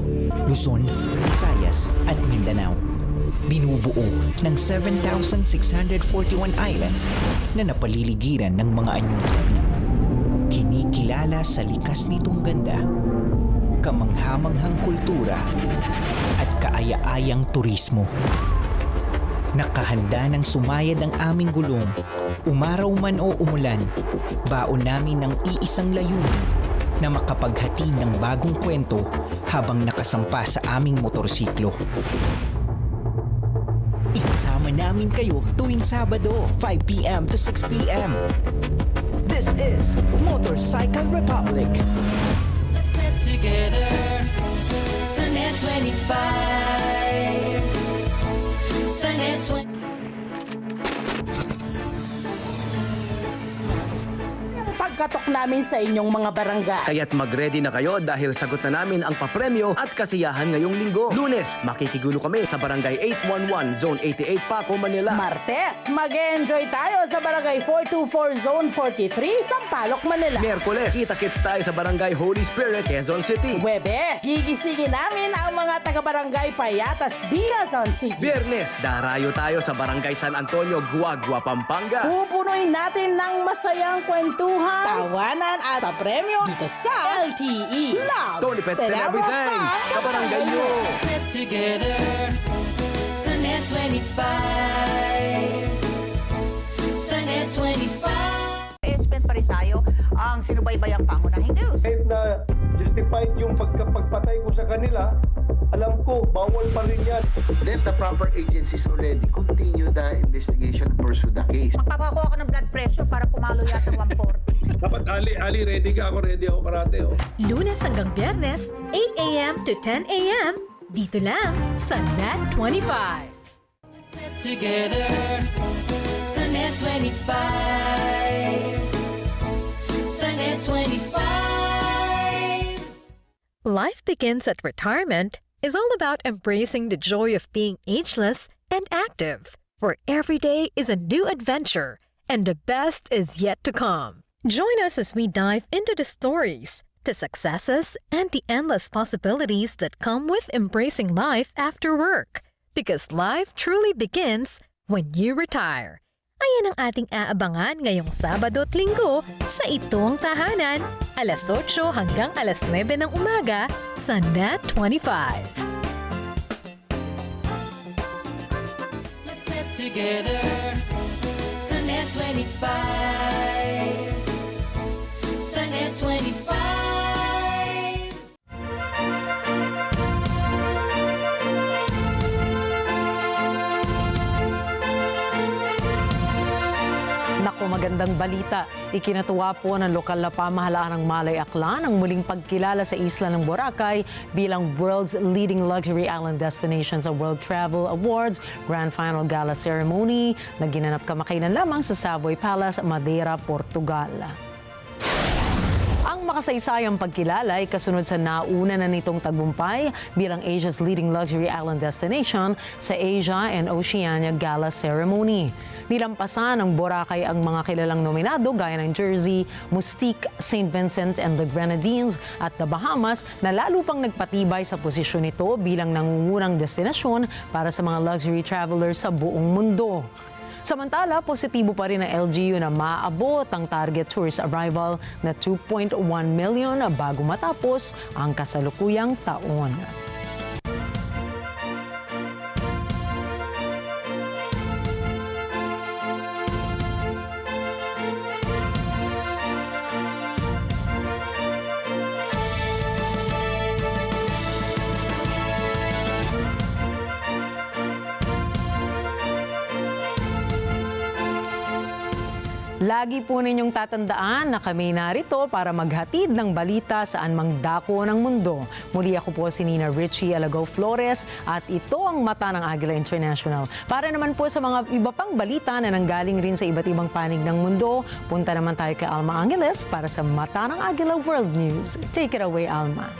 Luzon, Visayas at Mindanao. Binubuo ng 7,641 islands na napaliligiran ng mga anyong tubig. Kinikilala sa likas nitong ganda, kamanghamanghang kultura at kaaya-ayang turismo. Nakahanda ng sumayad ang aming gulong, umaraw man o umulan, baon namin ng iisang layunin na makapaghatid ng bagong kwento habang nakasampa sa aming motorsiklo. Isasama namin kayo tuwing Sabado, 5 p.m. to 6 p.m. This is Motorcycle Republic. Let's get together sa NET25. Sa NET25. pagkatok namin sa inyong mga barangay. Kaya't mag-ready na kayo dahil sagot na namin ang papremyo at kasiyahan ngayong linggo. Lunes, makikigulo kami sa Barangay 811, Zone 88, Paco, Manila. Martes, mag-enjoy tayo sa Barangay 424, Zone 43, Sampaloc, Manila. Miyerkules, kita-kits tayo sa Barangay Holy Spirit, Quezon City. Huwebes, gigisingin namin ang mga taga-barangay Payatas, Quezon City. Biyernes, darayo tayo sa Barangay San Antonio, Guagua, Pampanga. Pupunuin natin ng masayang kwentuhan, tawanan at papremyo dito sa LTE. Love, Tony Pet and everything. Kabarangay nyo. Let's get together sa NET25. Sa NET25. I-spend pa rin tayo ang sinubaybayang pangunahing news. Kahit na justified yung pagpatay ko sa kanila, alam ko, bawal pa rin yan. Let the proper agencies already continue the investigation, pursue the case. Magpapakuha ako ng blood pressure para pumalo yata 140. Dapat Ali, ready ka ako, ready ako karate. Oh. Lunes hanggang Biyernes, 8 a.m. to 10 a.m. Dito lang sa NET25. Let's get together sa NET25. Sa NET25. Life begins at retirement is all about embracing the joy of being ageless and active. For every day is a new adventure, and the best is yet to come. Join us as we dive into the stories, the successes, and the endless possibilities that come with embracing life after work. Because life truly begins when you retire. Ayan ang ating aabangan ngayong Sabado at Linggo sa itong tahanan, alas 8 hanggang alas 9 ng umaga sa NET25. Let's get together sa NET25. Sa NET25. Naku, magandang balita. Ikinatuwa po ng lokal na pamahalaan ng Malay Aklan ang muling pagkilala sa isla ng Boracay bilang world's leading luxury island destination sa World Travel Awards Grand Final Gala Ceremony na ginanap kamakailan lamang sa Savoy Palace, Madeira, Portugal. Ang makasaysayang pagkilala ay kasunod sa nauna na nitong tagumpay bilang Asia's leading luxury island destination sa Asia and Oceania Gala Ceremony. Nilampasan ng Boracay ang mga kilalang nominado gaya ng Jersey, Mustique, St. Vincent and the Grenadines at the Bahamas na lalo pang nagpatibay sa posisyon nito bilang nangungunang destinasyon para sa mga luxury travelers sa buong mundo. Samantala, positibo pa rin ang LGU na maabot ang target tourist arrival na 2.1 million bago matapos ang kasalukuyang taon. Lagi po ninyong tatandaan na kami narito para maghatid ng balita saan mang dako ng mundo. Muli ako po si Nina Richie Alagaw Flores at ito ang Mata ng Agila International. Para naman po sa mga iba pang balita na nanggaling rin sa iba't ibang panig ng mundo, punta naman tayo kay Alma Angeles para sa Mata ng Agila World News. Take it away, Alma.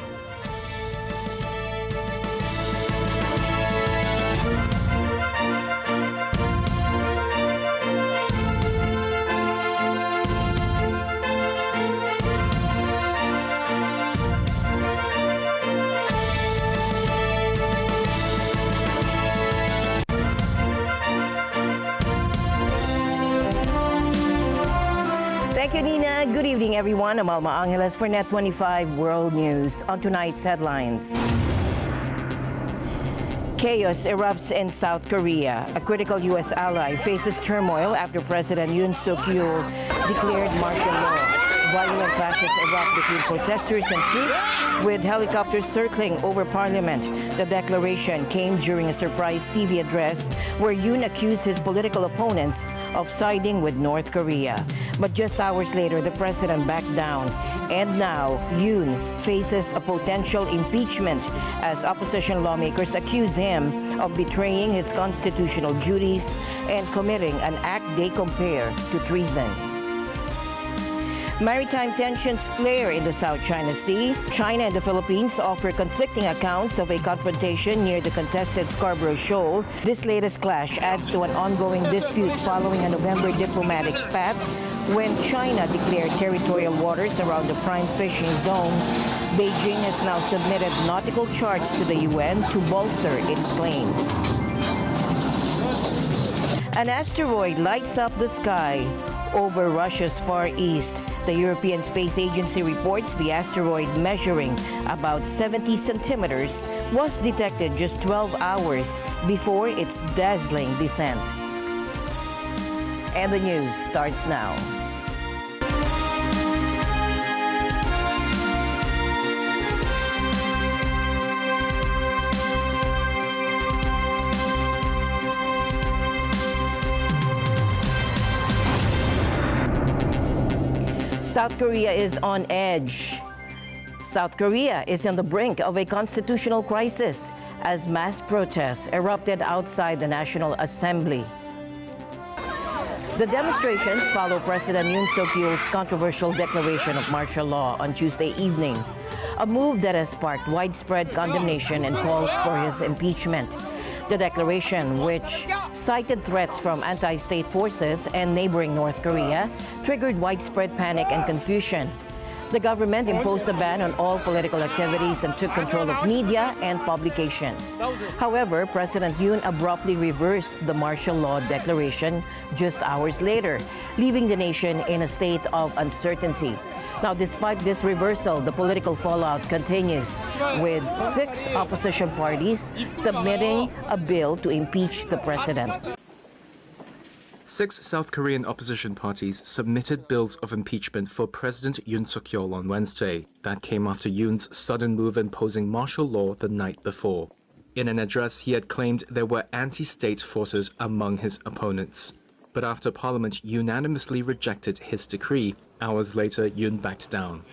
Thank you, Nina. Good evening, everyone. I'm Alma Angeles for NET25 World News. On tonight's headlines. Chaos erupts in South Korea. A critical U.S. ally faces turmoil after President Yoon Suk-yeol declared martial law. Violent clashes erupt between protesters and troops, with helicopters circling over parliament. The declaration came during a surprise TV address where Yoon accused his political opponents of siding with North Korea. But just hours later, the president backed down. And now, Yoon faces a potential impeachment as opposition lawmakers accuse him of betraying his constitutional duties and committing an act they compare to treason. Maritime tensions flare in the South China Sea. China and the Philippines offer conflicting accounts of a confrontation near the contested Scarborough Shoal. This latest clash adds to an ongoing dispute following a November diplomatic spat when China declared territorial waters around the prime fishing zone. Beijing has now submitted nautical charts to the UN to bolster its claims. An asteroid lights up the sky over Russia's Far East. The European Space Agency reports the asteroid, measuring about 70 centimeters, was detected just 12 hours before its dazzling descent. And the news starts now. South Korea is on edge. South Korea is on the brink of a constitutional crisis as mass protests erupted outside the National Assembly. The demonstrations follow President Yoon Suk-yeol's controversial declaration of martial law on Tuesday evening, a move that has sparked widespread condemnation and calls for his impeachment. The declaration, which cited threats from anti-state forces and neighboring North Korea, triggered widespread panic and confusion. The government imposed a ban on all political activities and took control of media and publications. However, President Yoon abruptly reversed the martial law declaration just hours later, leaving the nation in a state of uncertainty. Now, despite this reversal, the political fallout continues, with 6 opposition parties submitting a bill to impeach the president. 6 South Korean opposition parties submitted bills of impeachment for President Yoon Suk-yeol on Wednesday. That came after Yoon's sudden move imposing martial law the night before. In an address, he had claimed there were anti-state forces among his opponents. But after Parliament unanimously rejected his decree, hours later, Yoon backed down.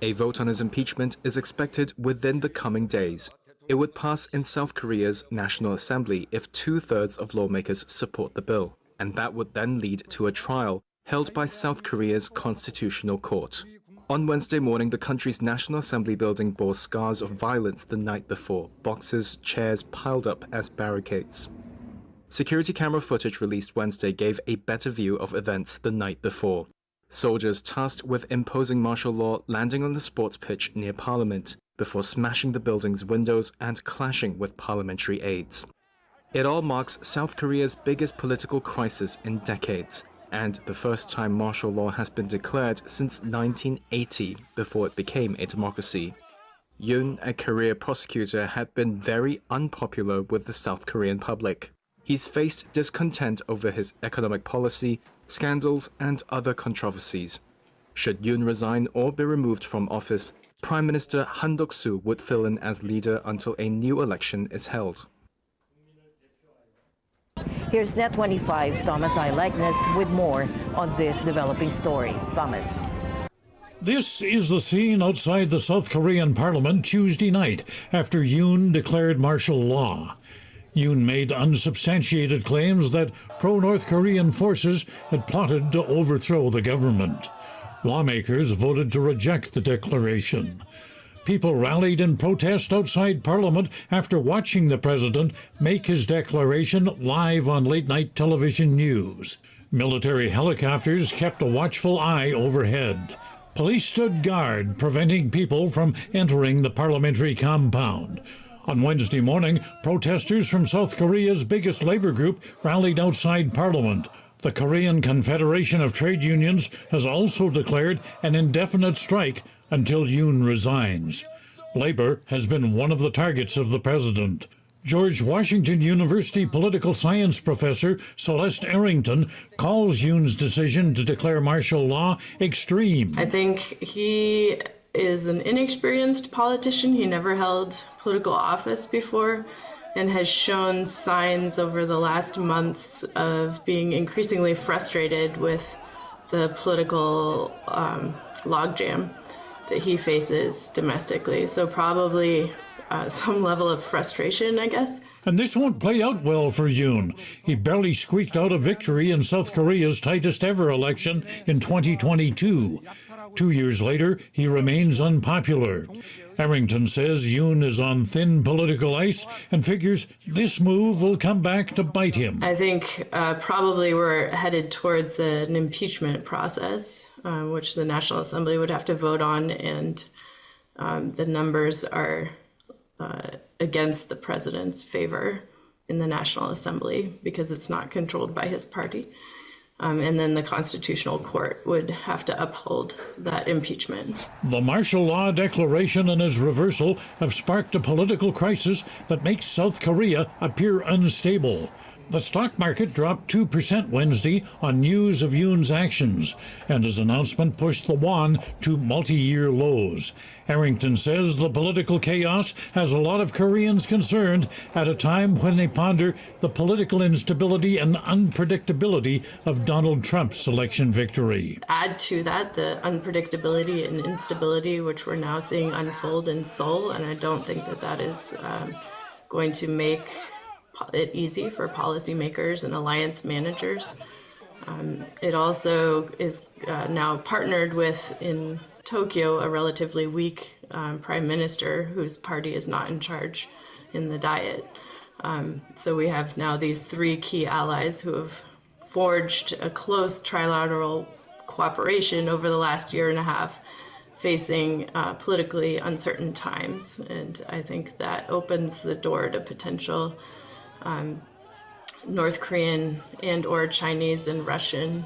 A vote on his impeachment is expected within the coming days. It would pass in South Korea's National Assembly if 2/3 of lawmakers support the bill, and that would then lead to a trial held by South Korea's Constitutional Court. On Wednesday morning, the country's National Assembly building bore scars of violence the night before, boxes, chairs piled up as barricades. Security camera footage released Wednesday gave a better view of events the night before. Soldiers tasked with imposing martial law landing on the sports pitch near Parliament before smashing the building's windows and clashing with parliamentary aides. It all marks South Korea's biggest political crisis in decades, and the first time martial law has been declared since 1980, before it became a democracy. Yoon, a career prosecutor, had been very unpopular with the South Korean public. He's faced discontent over his economic policy, scandals, and other controversies. Should Yoon resign or be removed from office, Prime Minister Han Duck-soo would fill in as leader until a new election is held. Here's NET25's Thomas I. Likeness with more on this developing story. Thomas. This is the scene outside the South Korean parliament Tuesday night after Yoon declared martial law. Yoon made unsubstantiated claims that pro-North Korean forces had plotted to overthrow the government. Lawmakers voted to reject the declaration. People rallied in protest outside Parliament after watching the president make his declaration live on late-night television news. Military helicopters kept a watchful eye overhead. Police stood guard, preventing people from entering the parliamentary compound. On Wednesday morning, protesters from South Korea's biggest labor group rallied outside Parliament. The Korean Confederation of Trade Unions has also declared an indefinite strike until Yoon resigns. Labor has been one of the targets of the president. George Washington University political science professor Celeste Arrington calls Yoon's decision to declare martial law extreme. I think he is an inexperienced politician. He never held political office before and has shown signs over the last months of being increasingly frustrated with the political logjam that he faces domestically. So probably some level of frustration, I guess. And this won't play out well for Yoon. He barely squeaked out a victory in South Korea's tightest ever election in 2022. 2 years later, he remains unpopular. Arrington says Yoon is on thin political ice and figures this move will come back to bite him. I think probably we're headed towards an impeachment process, which the National Assembly would have to vote on, and the numbers are against the president's favor in the National Assembly because it's not controlled by his party. And then the Constitutional Court would have to uphold that impeachment. The martial law declaration and his reversal have sparked a political crisis that makes South Korea appear unstable. The stock market dropped 2% Wednesday on news of Yoon's actions, and his announcement pushed the won to multi-year lows. Arrington says the political chaos has a lot of Koreans concerned at a time when they ponder the political instability and unpredictability of Donald Trump's election victory. Add to that the unpredictability and instability which we're now seeing unfold in Seoul, and I don't think that that is going to make it easy for policymakers and alliance managers. It also is now partnered with, in Tokyo, a relatively weak prime minister whose party is not in charge in the Diet. So we have now these three key allies who have forged a close trilateral cooperation over the last year and a half, facing politically uncertain times. And I think that opens the door to potential North Korean and or Chinese and Russian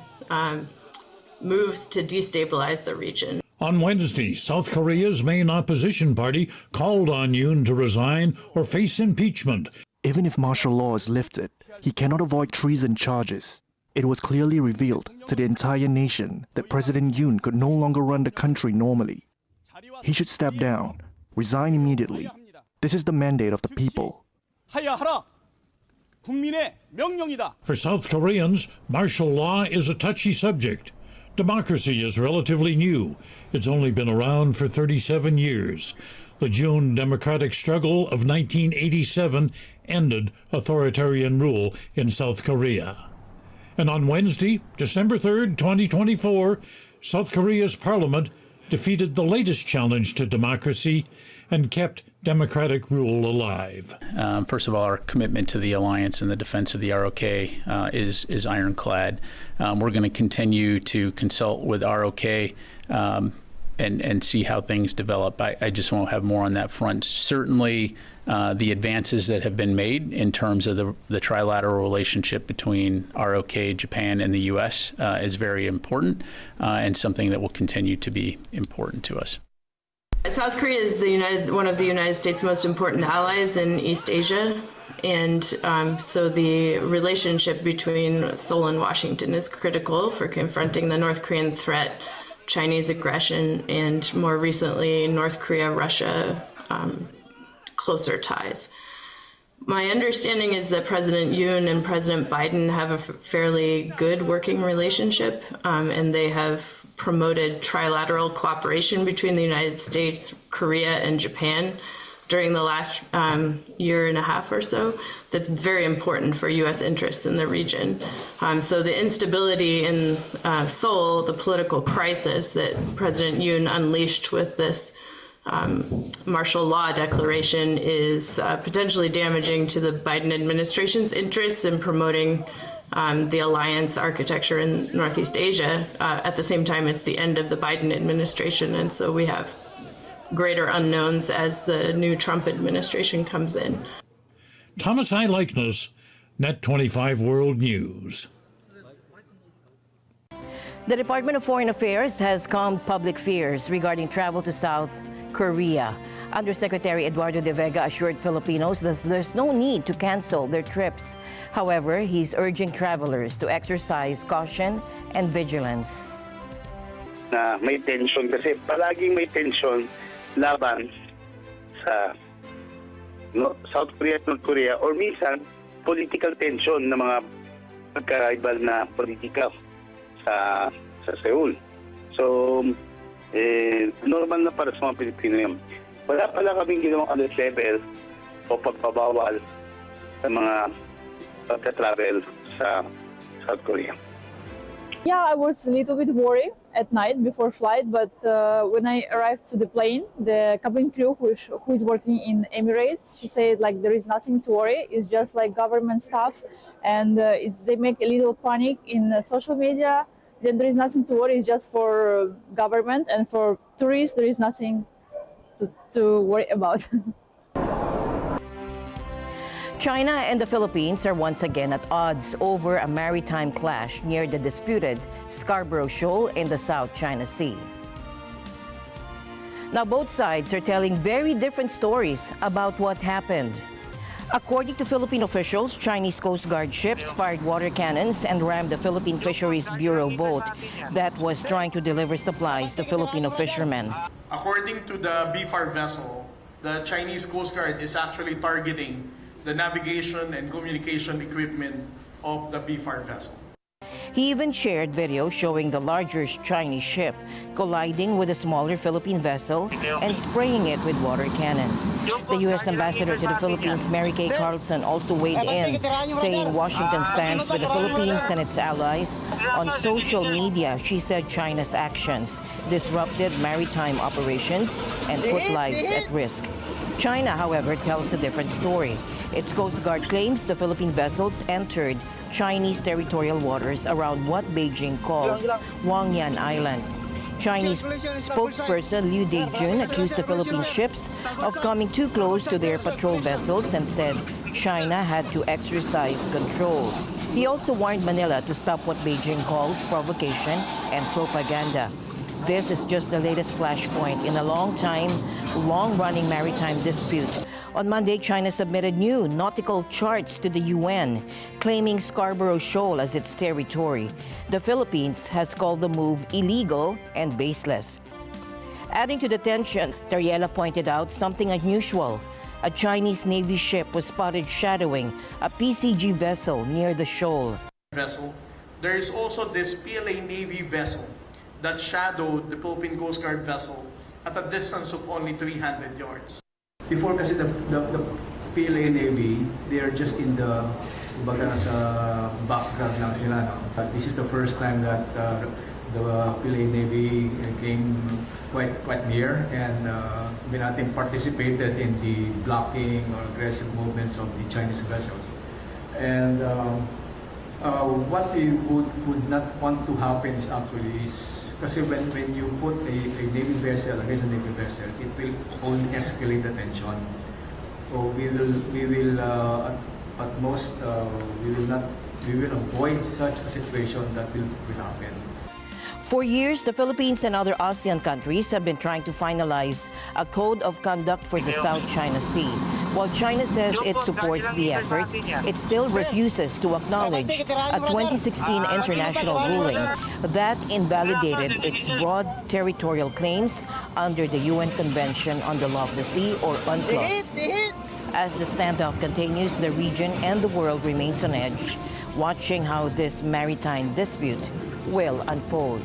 moves to destabilize the region. On Wednesday, South Korea's main opposition party called on Yoon to resign or face impeachment. Even if martial law is lifted, he cannot avoid treason charges. It was clearly revealed to the entire nation that President Yoon could no longer run the country normally. He should step down, resign immediately. This is the mandate of the people. For South Koreans, martial law is a touchy subject. Democracy is relatively new. It's only been around for 37 years. The June democratic struggle of 1987 ended authoritarian rule in South Korea. And on Wednesday, December 3rd, 2024, South Korea's parliament defeated the latest challenge to democracy and kept democratic rule alive. First of all, our commitment to the alliance and the defense of the ROK is ironclad. We're going to continue to consult with ROK and see how things develop. I just won't have more on that front. Certainly, the advances that have been made in terms of the trilateral relationship between ROK, Japan, and the U.S. Is very important and something that will continue to be important to us. South Korea is one of the United States' most important allies in East Asia, and so the relationship between Seoul and Washington is critical for confronting the North Korean threat, Chinese aggression, and more recently, North Korea-Russia closer ties. My understanding is that President Yoon and President Biden have a fairly good working relationship, and they have promoted trilateral cooperation between the United States, Korea, and Japan during the last year and a half or so. That's very important for U.S. interests in the region. So the instability in Seoul, the political crisis that President Yoon unleashed with this martial law declaration is potentially damaging to the Biden administration's interests in promoting the alliance architecture in Northeast Asia. At the same time, it's the end of the Biden administration, and so we have greater unknowns as the new Trump administration comes in. Thomas I. Likeness, NET25 World News. The Department of Foreign Affairs has calmed public fears regarding travel to South Korea. Undersecretary Eduardo De Vega assured Filipinos that there's no need to cancel their trips. However, he's urging travelers to exercise caution and vigilance. May tension kasi palaging may tension laban sa South Korea at North Korea, or minsan political tension na mga pagkakaibal na politika sa Seoul. So, normal na para sa mga Pilipino yun. wala pala kaming ginawang alert level o pagpabawal sa mga pagka-travel sa South Korea. Yeah, I was a little bit worried at night before flight, but when I arrived to the plane, the cabin crew who is working in Emirates, she said like there is nothing to worry. It's just like government stuff, and they make a little panic in social media. Then there is nothing to worry. It's just for government, and for tourists there is nothing to worry about. China and the Philippines are once again at odds over a maritime clash near the disputed Scarborough Shoal in the South China Sea. Now, both sides are telling very different stories about what happened. According to Philippine officials, Chinese Coast Guard ships fired water cannons and rammed the Philippine Fisheries Bureau boat that was trying to deliver supplies to Filipino fishermen. According to the BFAR vessel, the Chinese Coast Guard is actually targeting the navigation and communication equipment of the BFAR vessel. He even shared video showing the larger Chinese ship colliding with a smaller Philippine vessel and spraying it with water cannons. The U.S. Ambassador to the Philippines, Mary Kay Carlson, also weighed in, saying Washington stands with the Philippines and its allies. On social media, she said China's actions disrupted maritime operations and put lives at risk. China, however, tells a different story. Its Coast Guard claims the Philippine vessels entered Chinese territorial waters around what Beijing calls Huangyan Island. Chinese spokesperson Liu Dejun accused the Philippine ships of coming too close to their patrol vessels and said China had to exercise control. He also warned Manila to stop what Beijing calls provocation and propaganda. This is just the latest flashpoint in a long-running maritime dispute. On Monday, China submitted new nautical charts to the UN, claiming Scarborough Shoal as its territory. The Philippines has called the move illegal and baseless. Adding to the tension, Tariela pointed out something unusual. A Chinese Navy ship was spotted shadowing a PCG vessel near the shoal. There is also this PLA Navy vessel that shadowed the Philippine Coast Guard vessel at a distance of only 300 yards. Before kasi the PLA Navy, they are just in the sa background lang sila. No? But this is the first time that the PLA Navy came quite near and participated in the blocking or aggressive movements of the Chinese vessels. And what we would not want to happen is actually kasi when you put a Navy vessel against a Navy vessel, it will only escalate the tension. So we will at most we will avoid such a situation that will happen. For years, the Philippines and other ASEAN countries have been trying to finalize a code of conduct for the South China Sea. While China says it supports the effort, it still refuses to acknowledge a 2016 international ruling that invalidated its broad territorial claims under the UN Convention on the Law of the Sea, or UNCLOS. As the standoff continues, the region and the world remains on edge, watching how this maritime dispute will unfold.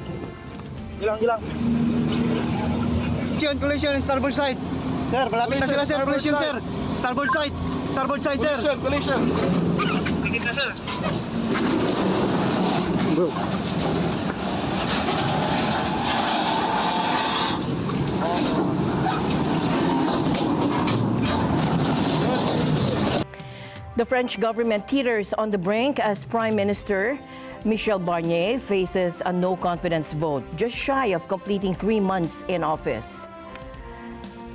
Collision, starboard side. Sir, malapit na sila, sir. Collision, sir. Starboard side, sir. Collision. Dikit na, sir. Bro. The French government teeters on the brink as Prime Minister Michel Barnier faces a no-confidence vote, just shy of completing 3 months in office.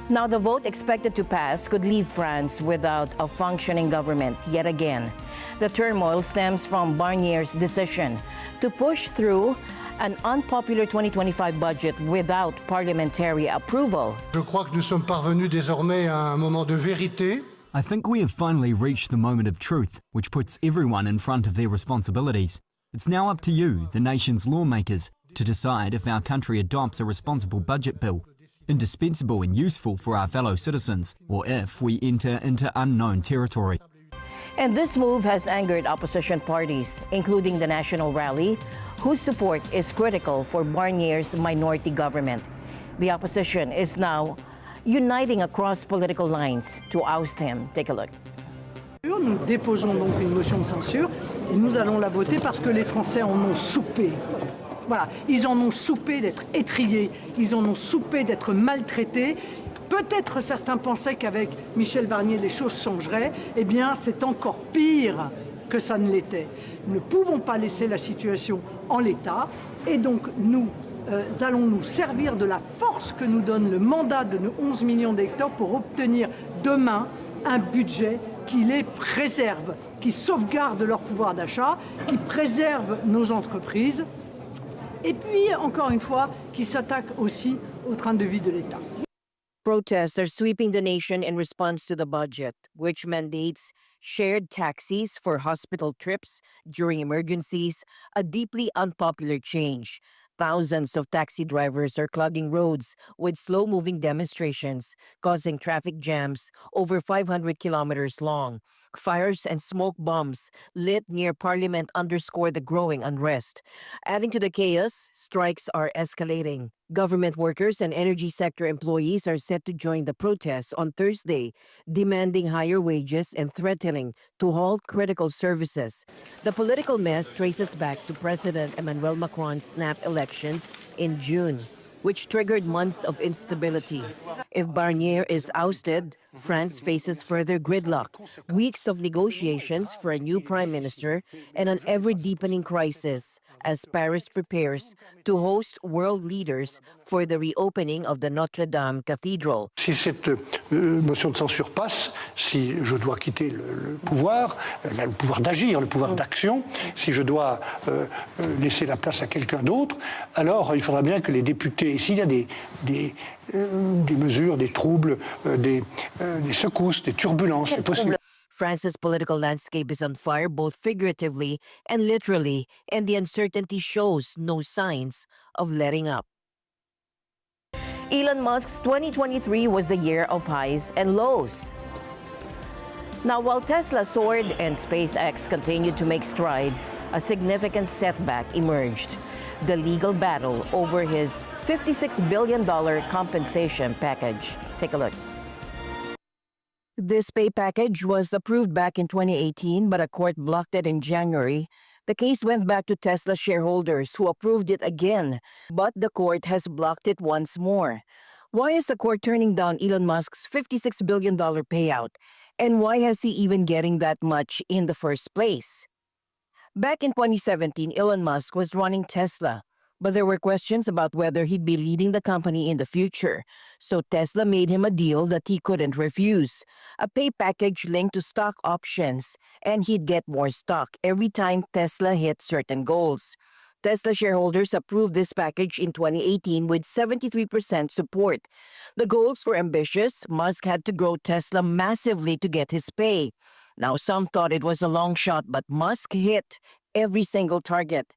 Now, the vote expected to pass could leave France without a functioning government yet again. The turmoil stems from Barnier's decision to push through an unpopular 2025 budget without parliamentary approval. Je crois que nous sommes parvenus désormais à un moment de vérité. I think we have finally reached the moment of truth, which puts everyone in front of their responsibilities. It's now up to you, the nation's lawmakers, to decide if our country adopts a responsible budget bill, indispensable and useful for our fellow citizens, or if we enter into unknown territory. And this move has angered opposition parties, including the National Rally, whose support is critical for Barnier's minority government. The opposition is now uniting across political lines to oust him. Take a look. Nous déposons donc une motion de censure et nous allons la voter parce que les Français en ont soupé. Voilà, ils en ont soupé d'être étrillés, ils en ont soupé d'être maltraités. Peut-être certains pensaient qu'avec Michel Barnier les choses changeraient. Eh bien, c'est encore pire que ça ne l'était. Nous ne pouvons pas laisser la situation en l'état et donc nous allons nous servir de la force que nous donne le mandat de nos 11 millions d'électeurs pour obtenir demain un budget qui les préserve, qui sauvegarde leur pouvoir d'achat, qui préserve nos entreprises et puis, encore une fois, qui s'attaque aussi au train de vie de l'État. Protests are sweeping the nation in response to the budget, which mandates shared taxis for hospital trips during emergencies, a deeply unpopular change. Thousands of taxi drivers are clogging roads with slow-moving demonstrations, causing traffic jams over 500 kilometers long. Fires and smoke bombs lit near Parliament underscore the growing unrest. Adding to the chaos, strikes are escalating. Government workers and energy sector employees are set to join the protests on Thursday, demanding higher wages and threatening to halt critical services. The political mess traces back to President Emmanuel Macron's snap elections in June, which triggered months of instability. If Barnier is ousted, France faces further gridlock, weeks of negotiations for a new prime minister, and an ever-deepening crisis as Paris prepares to host world leaders for the reopening of the Notre Dame Cathedral. Si cette motion de censure passe, si je dois quitter le pouvoir d'agir, le pouvoir d'action, si je dois laisser la place à quelqu'un d'autre, alors il faudra bien que les députés, et s'il y a des mesures, des troubles, des secousses, des turbulences, c'est possible. France's political landscape is on fire both figuratively and literally, and the uncertainty shows no signs of letting up. Elon Musk's 2023 was a year of highs and lows. Now, while Tesla soared and SpaceX continued to make strides, a significant setback emerged. The legal battle over his $56 billion compensation package. Take a look. This pay package was approved back in 2018, but a court blocked it in January. The case went back to Tesla shareholders who approved it again, but the court has blocked it once more. Why is the court turning down Elon Musk's $56 billion payout? And why is he even getting that much in the first place? Back in 2017, Elon Musk was running Tesla, but there were questions about whether he'd be leading the company in the future. So Tesla made him a deal that he couldn't refuse, a pay package linked to stock options, and he'd get more stock every time Tesla hit certain goals. Tesla shareholders approved this package in 2018 with 73% support. The goals were ambitious. Musk had to grow Tesla massively to get his pay. Now, some thought it was a long shot, but Musk hit every single target.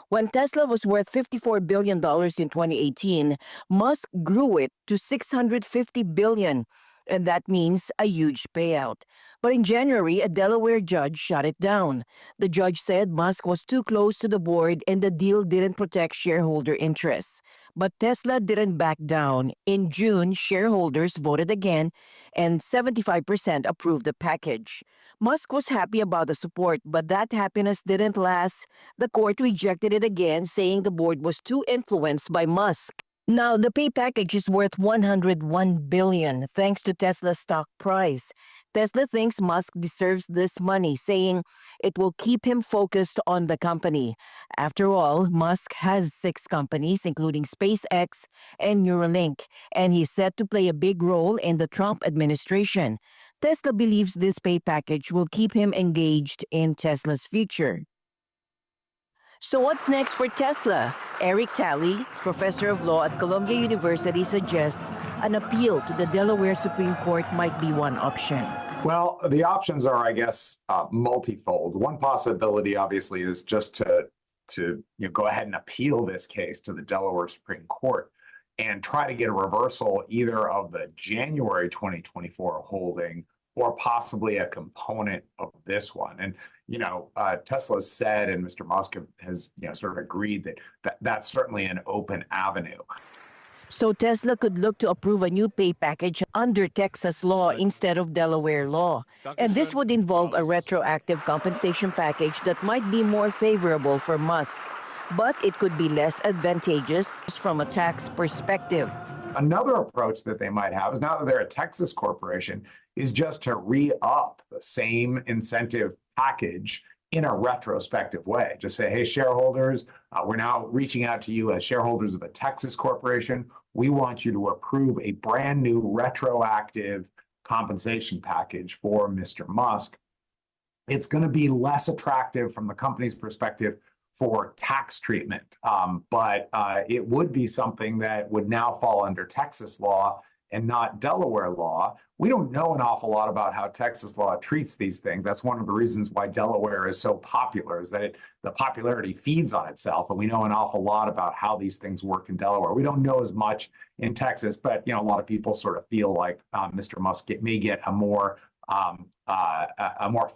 When Tesla was worth $54 billion in 2018, Musk grew it to $650 billion, and that means a huge payout. But in January, a Delaware judge shut it down. The judge said Musk was too close to the board and the deal didn't protect shareholder interests. But Tesla didn't back down. In June, shareholders voted again, and 75% approved the package. Musk was happy about the support, but that happiness didn't last. The court rejected it again, saying the board was too influenced by Musk. Now, the pay package is worth $101 billion, thanks to Tesla's stock price. Tesla thinks Musk deserves this money, saying it will keep him focused on the company. After all, Musk has 6 companies, including SpaceX and Neuralink, and he's set to play a big role in the Trump administration. Tesla believes this pay package will keep him engaged in Tesla's future. So what's next for Tesla? Eric Talley, professor of law at Columbia University, suggests an appeal to the Delaware Supreme Court might be one option. Well, the options are, I guess, multifold. One possibility, obviously, is just to go ahead and appeal this case to the Delaware Supreme Court and try to get a reversal either of the January 2024 holding or possibly a component of this one. And Tesla said, and Mr. Musk has sort of agreed that that's certainly an open avenue. So Tesla could look to approve a new pay package under Texas law instead of Delaware law. And this would involve a retroactive compensation package that might be more favorable for Musk. But it could be less advantageous from a tax perspective. Another approach that they might have is, now that they're a Texas corporation, is just to re-up the same incentive package in a retrospective way. Just say, hey, shareholders, we're now reaching out to you as shareholders of a Texas corporation. We want you to approve a brand new retroactive compensation package for Mr. Musk. It's going to be less attractive from the company's perspective for tax treatment, but it would be something that would now fall under Texas law and not Delaware law. We don't know an awful lot about how Texas law treats these things. That's one of the reasons why Delaware is so popular, is that the popularity feeds on itself, and we know an awful lot about how these things work in Delaware. We don't know as much in Texas, but a lot of people sort of feel like Mr. Musk may get a more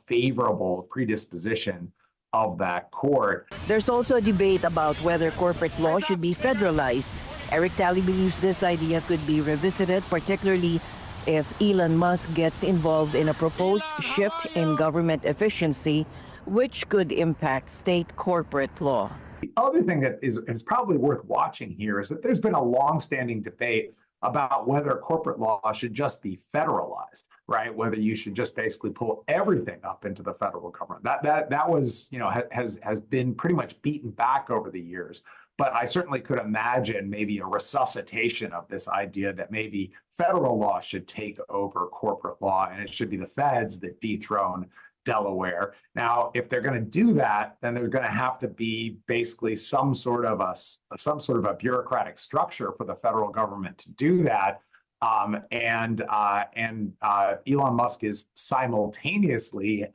favorable predisposition of that court. There's also a debate about whether corporate law should be federalized. Eric Talley believes this idea could be revisited, particularly if Elon Musk gets involved in a proposed shift in government efficiency, which could impact state corporate law. The other thing that is probably worth watching here is that there's been a long-standing debate about whether corporate law should just be federalized, right? Whether you should just basically pull everything up into the federal government. That was, has been pretty much beaten back over the years. But I certainly could imagine maybe a resuscitation of this idea that maybe federal law should take over corporate law, and it should be the feds that dethrone Delaware. Now, if they're going to do that, then there's going to have to be basically some sort of a bureaucratic structure for the federal government to do that. And Elon Musk is simultaneously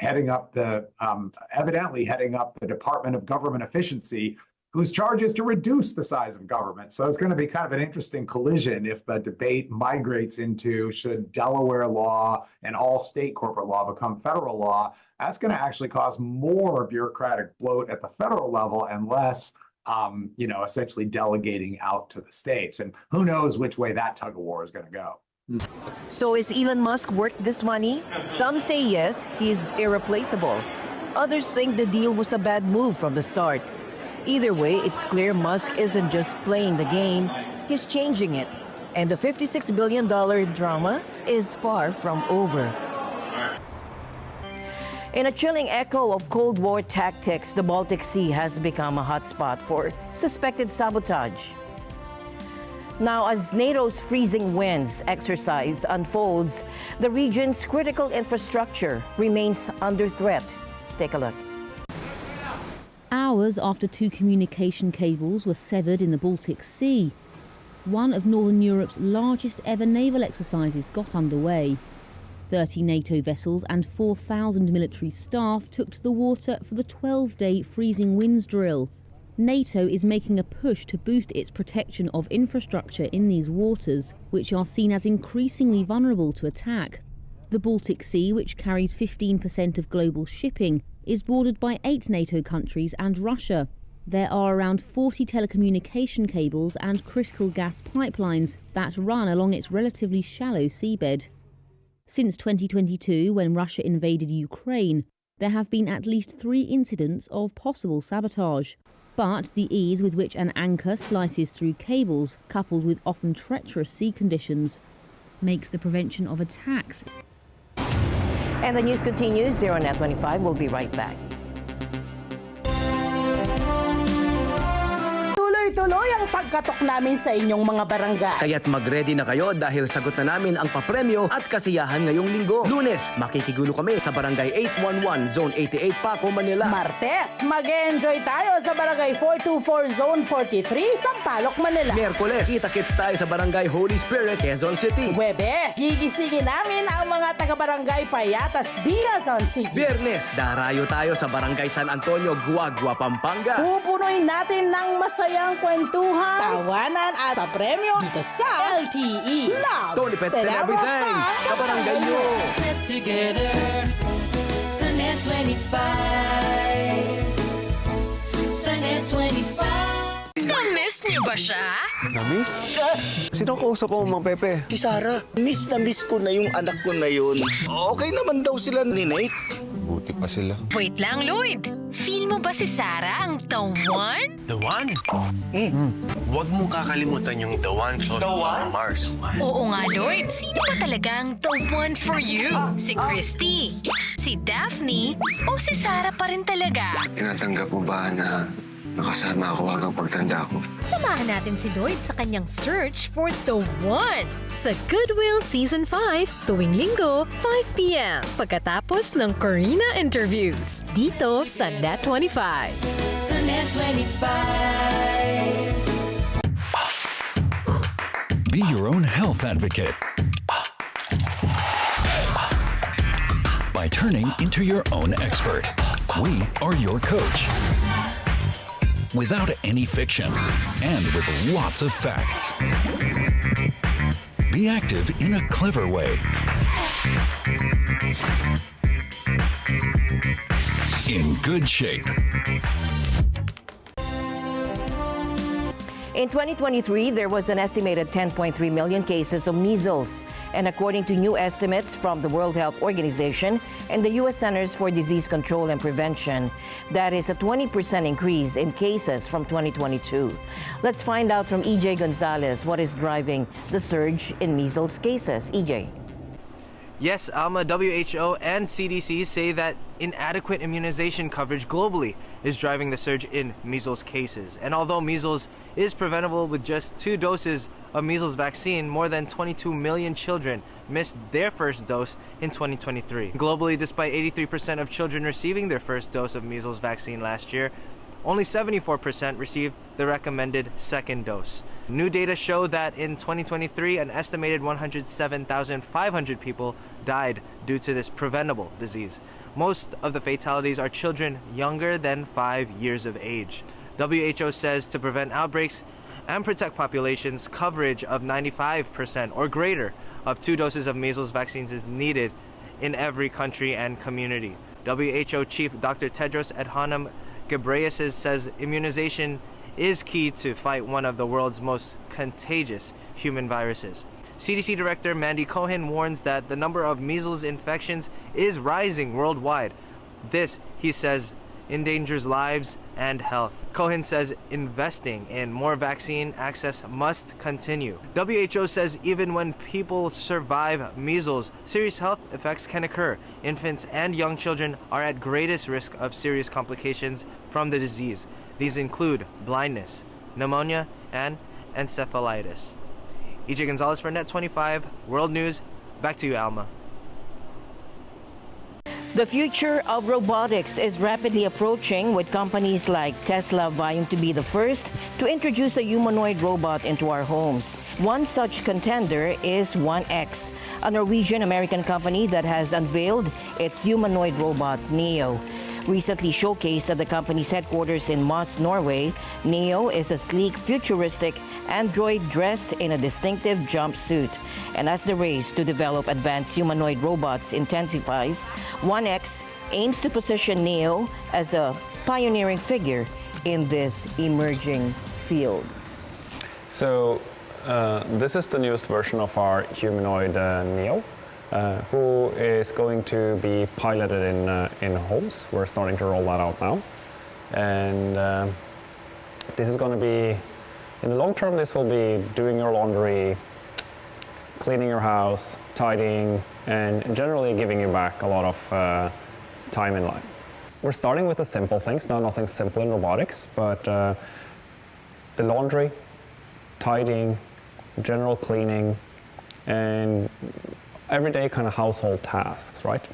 evidently heading up the Department of Government Efficiency, whose charge is to reduce the size of government. So it's going to be kind of an interesting collision if the debate migrates into, should Delaware law and all state corporate law become federal law? That's going to actually cause more bureaucratic bloat at the federal level and less, essentially delegating out to the states. And who knows which way that tug of war is going to go. So is Elon Musk worth this money? Some say yes, he's irreplaceable. Others think the deal was a bad move from the start. Either way, it's clear Musk isn't just playing the game, he's changing it. And the $56 billion drama is far from over. In a chilling echo of Cold War tactics, the Baltic Sea has become a hotspot for suspected sabotage. Now, as NATO's freezing winds exercise unfolds, the region's critical infrastructure remains under threat. Take a look. Hours after 2 communication cables were severed in the Baltic Sea, one of Northern Europe's largest ever naval exercises got underway. 30 NATO vessels and 4,000 military staff took to the water for the 12-day freezing winds drill. NATO is making a push to boost its protection of infrastructure in these waters, which are seen as increasingly vulnerable to attack. The Baltic Sea, which carries 15% of global shipping, is bordered by 8 NATO countries and Russia. There are around 40 telecommunication cables and critical gas pipelines that run along its relatively shallow seabed. Since 2022, when Russia invaded Ukraine, there have been at least 3 incidents of possible sabotage. But the ease with which an anchor slices through cables, coupled with often treacherous sea conditions, makes the prevention of attacks. And the news continues. Zero NET25 will be right back. Tuloy-tuloy ang pagkatok namin sa inyong mga barangay. Kaya't mag-ready na kayo dahil sagot na namin ang papremyo at kasiyahan ngayong linggo. Lunes, makikigulo kami sa Barangay 811, Zone 88, Paco, Manila. Martes, mag-enjoy tayo sa Barangay 424, Zone 43, Sampaloc, Manila. Miyerkules, kita-kits tayo sa Barangay Holy Spirit, Quezon City. Huwebes, gigisingin namin ang mga taga-Barangay Payatas, Quezon City. Biyernes, darayo tayo sa Barangay San Antonio, Guagua, Pampanga. Pupunuin natin ng masayang kwentuhan, tawanan at papremyo dito sa LTE. Love, Tony Pet and everything. Kabarangay nyo. Get together sa NET25. Sa NET25. Na-miss niyo ba siya? Na-miss? Sino kausap mo, Mang Pepe? Si Sarah, miss na miss ko na yung anak ko na yun. Okay naman daw sila ni Nate. Buti pa sila. Wait lang, Lloyd. Feel mo ba si Sarah ang the one? The one? Huwag mong kakalimutan yung the one close to Mars. Oo nga, Lloyd. Sino ba talaga ang the one for you? Si Christy, si Daphne, o si Sarah pa rin talaga? Tinatanggap mo ba na nakasama ako hanggang pagtanda ko? Samahan natin si Lloyd sa kanyang search for the one sa Goodwill Season 5 tuwing linggo, 5 p.m. pagkatapos ng Corina interviews dito sa NET25. Sa NET25. Be your own health advocate by turning into your own expert. We are your coach. Without any fiction and with lots of facts. Be active in a clever way. In good shape. In 2023, there was an estimated 10.3 million cases of measles. And according to new estimates from the World Health Organization and the U.S. Centers for Disease Control and Prevention, that is a 20% increase in cases from 2022. Let's find out from EJ Gonzalez what is driving the surge in measles cases. EJ. Yes, Alma, WHO and CDC say that inadequate immunization coverage globally is driving the surge in measles cases. And although measles is preventable with just 2 doses of measles vaccine, more than 22 million children missed their first dose in 2023. Globally, despite 83% of children receiving their first dose of measles vaccine last year, only 74% received the recommended second dose. New data show that in 2023, an estimated 107,500 people died due to this preventable disease. Most of the fatalities are children younger than 5 years of age. WHO says to prevent outbreaks and protect populations, coverage of 95% or greater of 2 doses of measles vaccines is needed in every country and community. WHO Chief Dr. Tedros Adhanom Ghebreyesus says immunization is key to fight one of the world's most contagious human viruses. CDC Director Mandy Cohen warns that the number of measles infections is rising worldwide. This, he says, endangers lives and health. Cohen says investing in more vaccine access must continue. WHO says even when people survive measles, serious health effects can occur. Infants and young children are at greatest risk of serious complications from the disease. These include blindness, pneumonia, and encephalitis. EJ Gonzalez for NET25 World News. Back to you, Alma. The future of robotics is rapidly approaching, with companies like Tesla vying to be the first to introduce a humanoid robot into our homes. One such contender is 1X, a Norwegian-American company that has unveiled its humanoid robot, Neo. Recently showcased at the company's headquarters in Moss, Norway, Neo is a sleek, futuristic android dressed in a distinctive jumpsuit. And as the race to develop advanced humanoid robots intensifies, 1X aims to position Neo as a pioneering figure in this emerging field. So this is the newest version of our humanoid Neo. Who is going to be piloted in homes. We're starting to roll that out now. And this is going to be, in the long term, this will be doing your laundry, cleaning your house, tidying, and generally giving you back a lot of time in life. We're starting with the simple things. Now, nothing simple in robotics, but the laundry, tidying, general cleaning, and everyday kind of household tasks, right?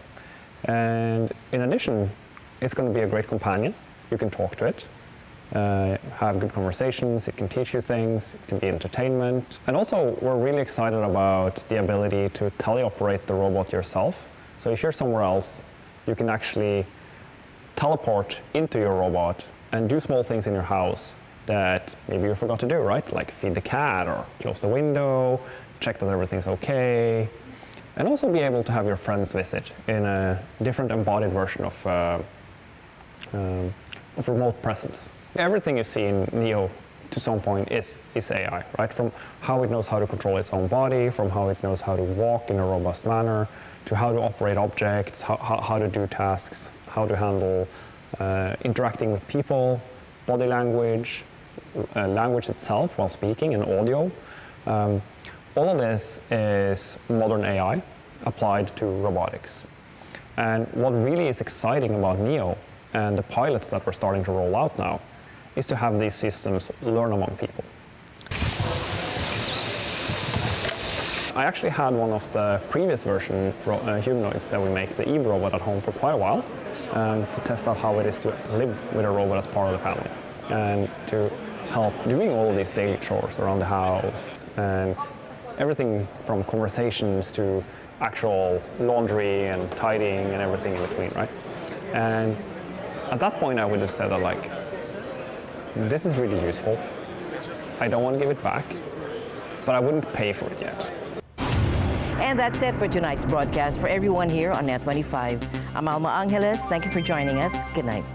And in addition, it's going to be a great companion. You can talk to it, have good conversations, it can teach you things, it can be entertainment. And also, we're really excited about the ability to teleoperate the robot yourself. So if you're somewhere else, you can actually teleport into your robot and do small things in your house that maybe you forgot to do, right? Like feed the cat or close the window, check that everything's okay. And also be able to have your friends visit in a different embodied version of remote presence. Everything you see in Neo to some point is AI, right? From how it knows how to control its own body, from how it knows how to walk in a robust manner, to how to operate objects, how to do tasks, how to handle interacting with people, body language, language itself while speaking, and audio. All of this is modern AI applied to robotics. And what really is exciting about NEO and the pilots that we're starting to roll out now is to have these systems learn among people. I actually had one of the previous version humanoids that we make, the Eve robot, at home for quite a while to test out how it is to live with a robot as part of the family and to help doing all of these daily chores around the house and everything from conversations to actual laundry and tidying and everything in between, right? And at that point I would have said that, like, this is really useful. I don't want to give it back, but I wouldn't pay for it yet. And that's it for tonight's broadcast. For everyone here on NET25, I'm Alma Angeles. Thank you for joining us. Good night.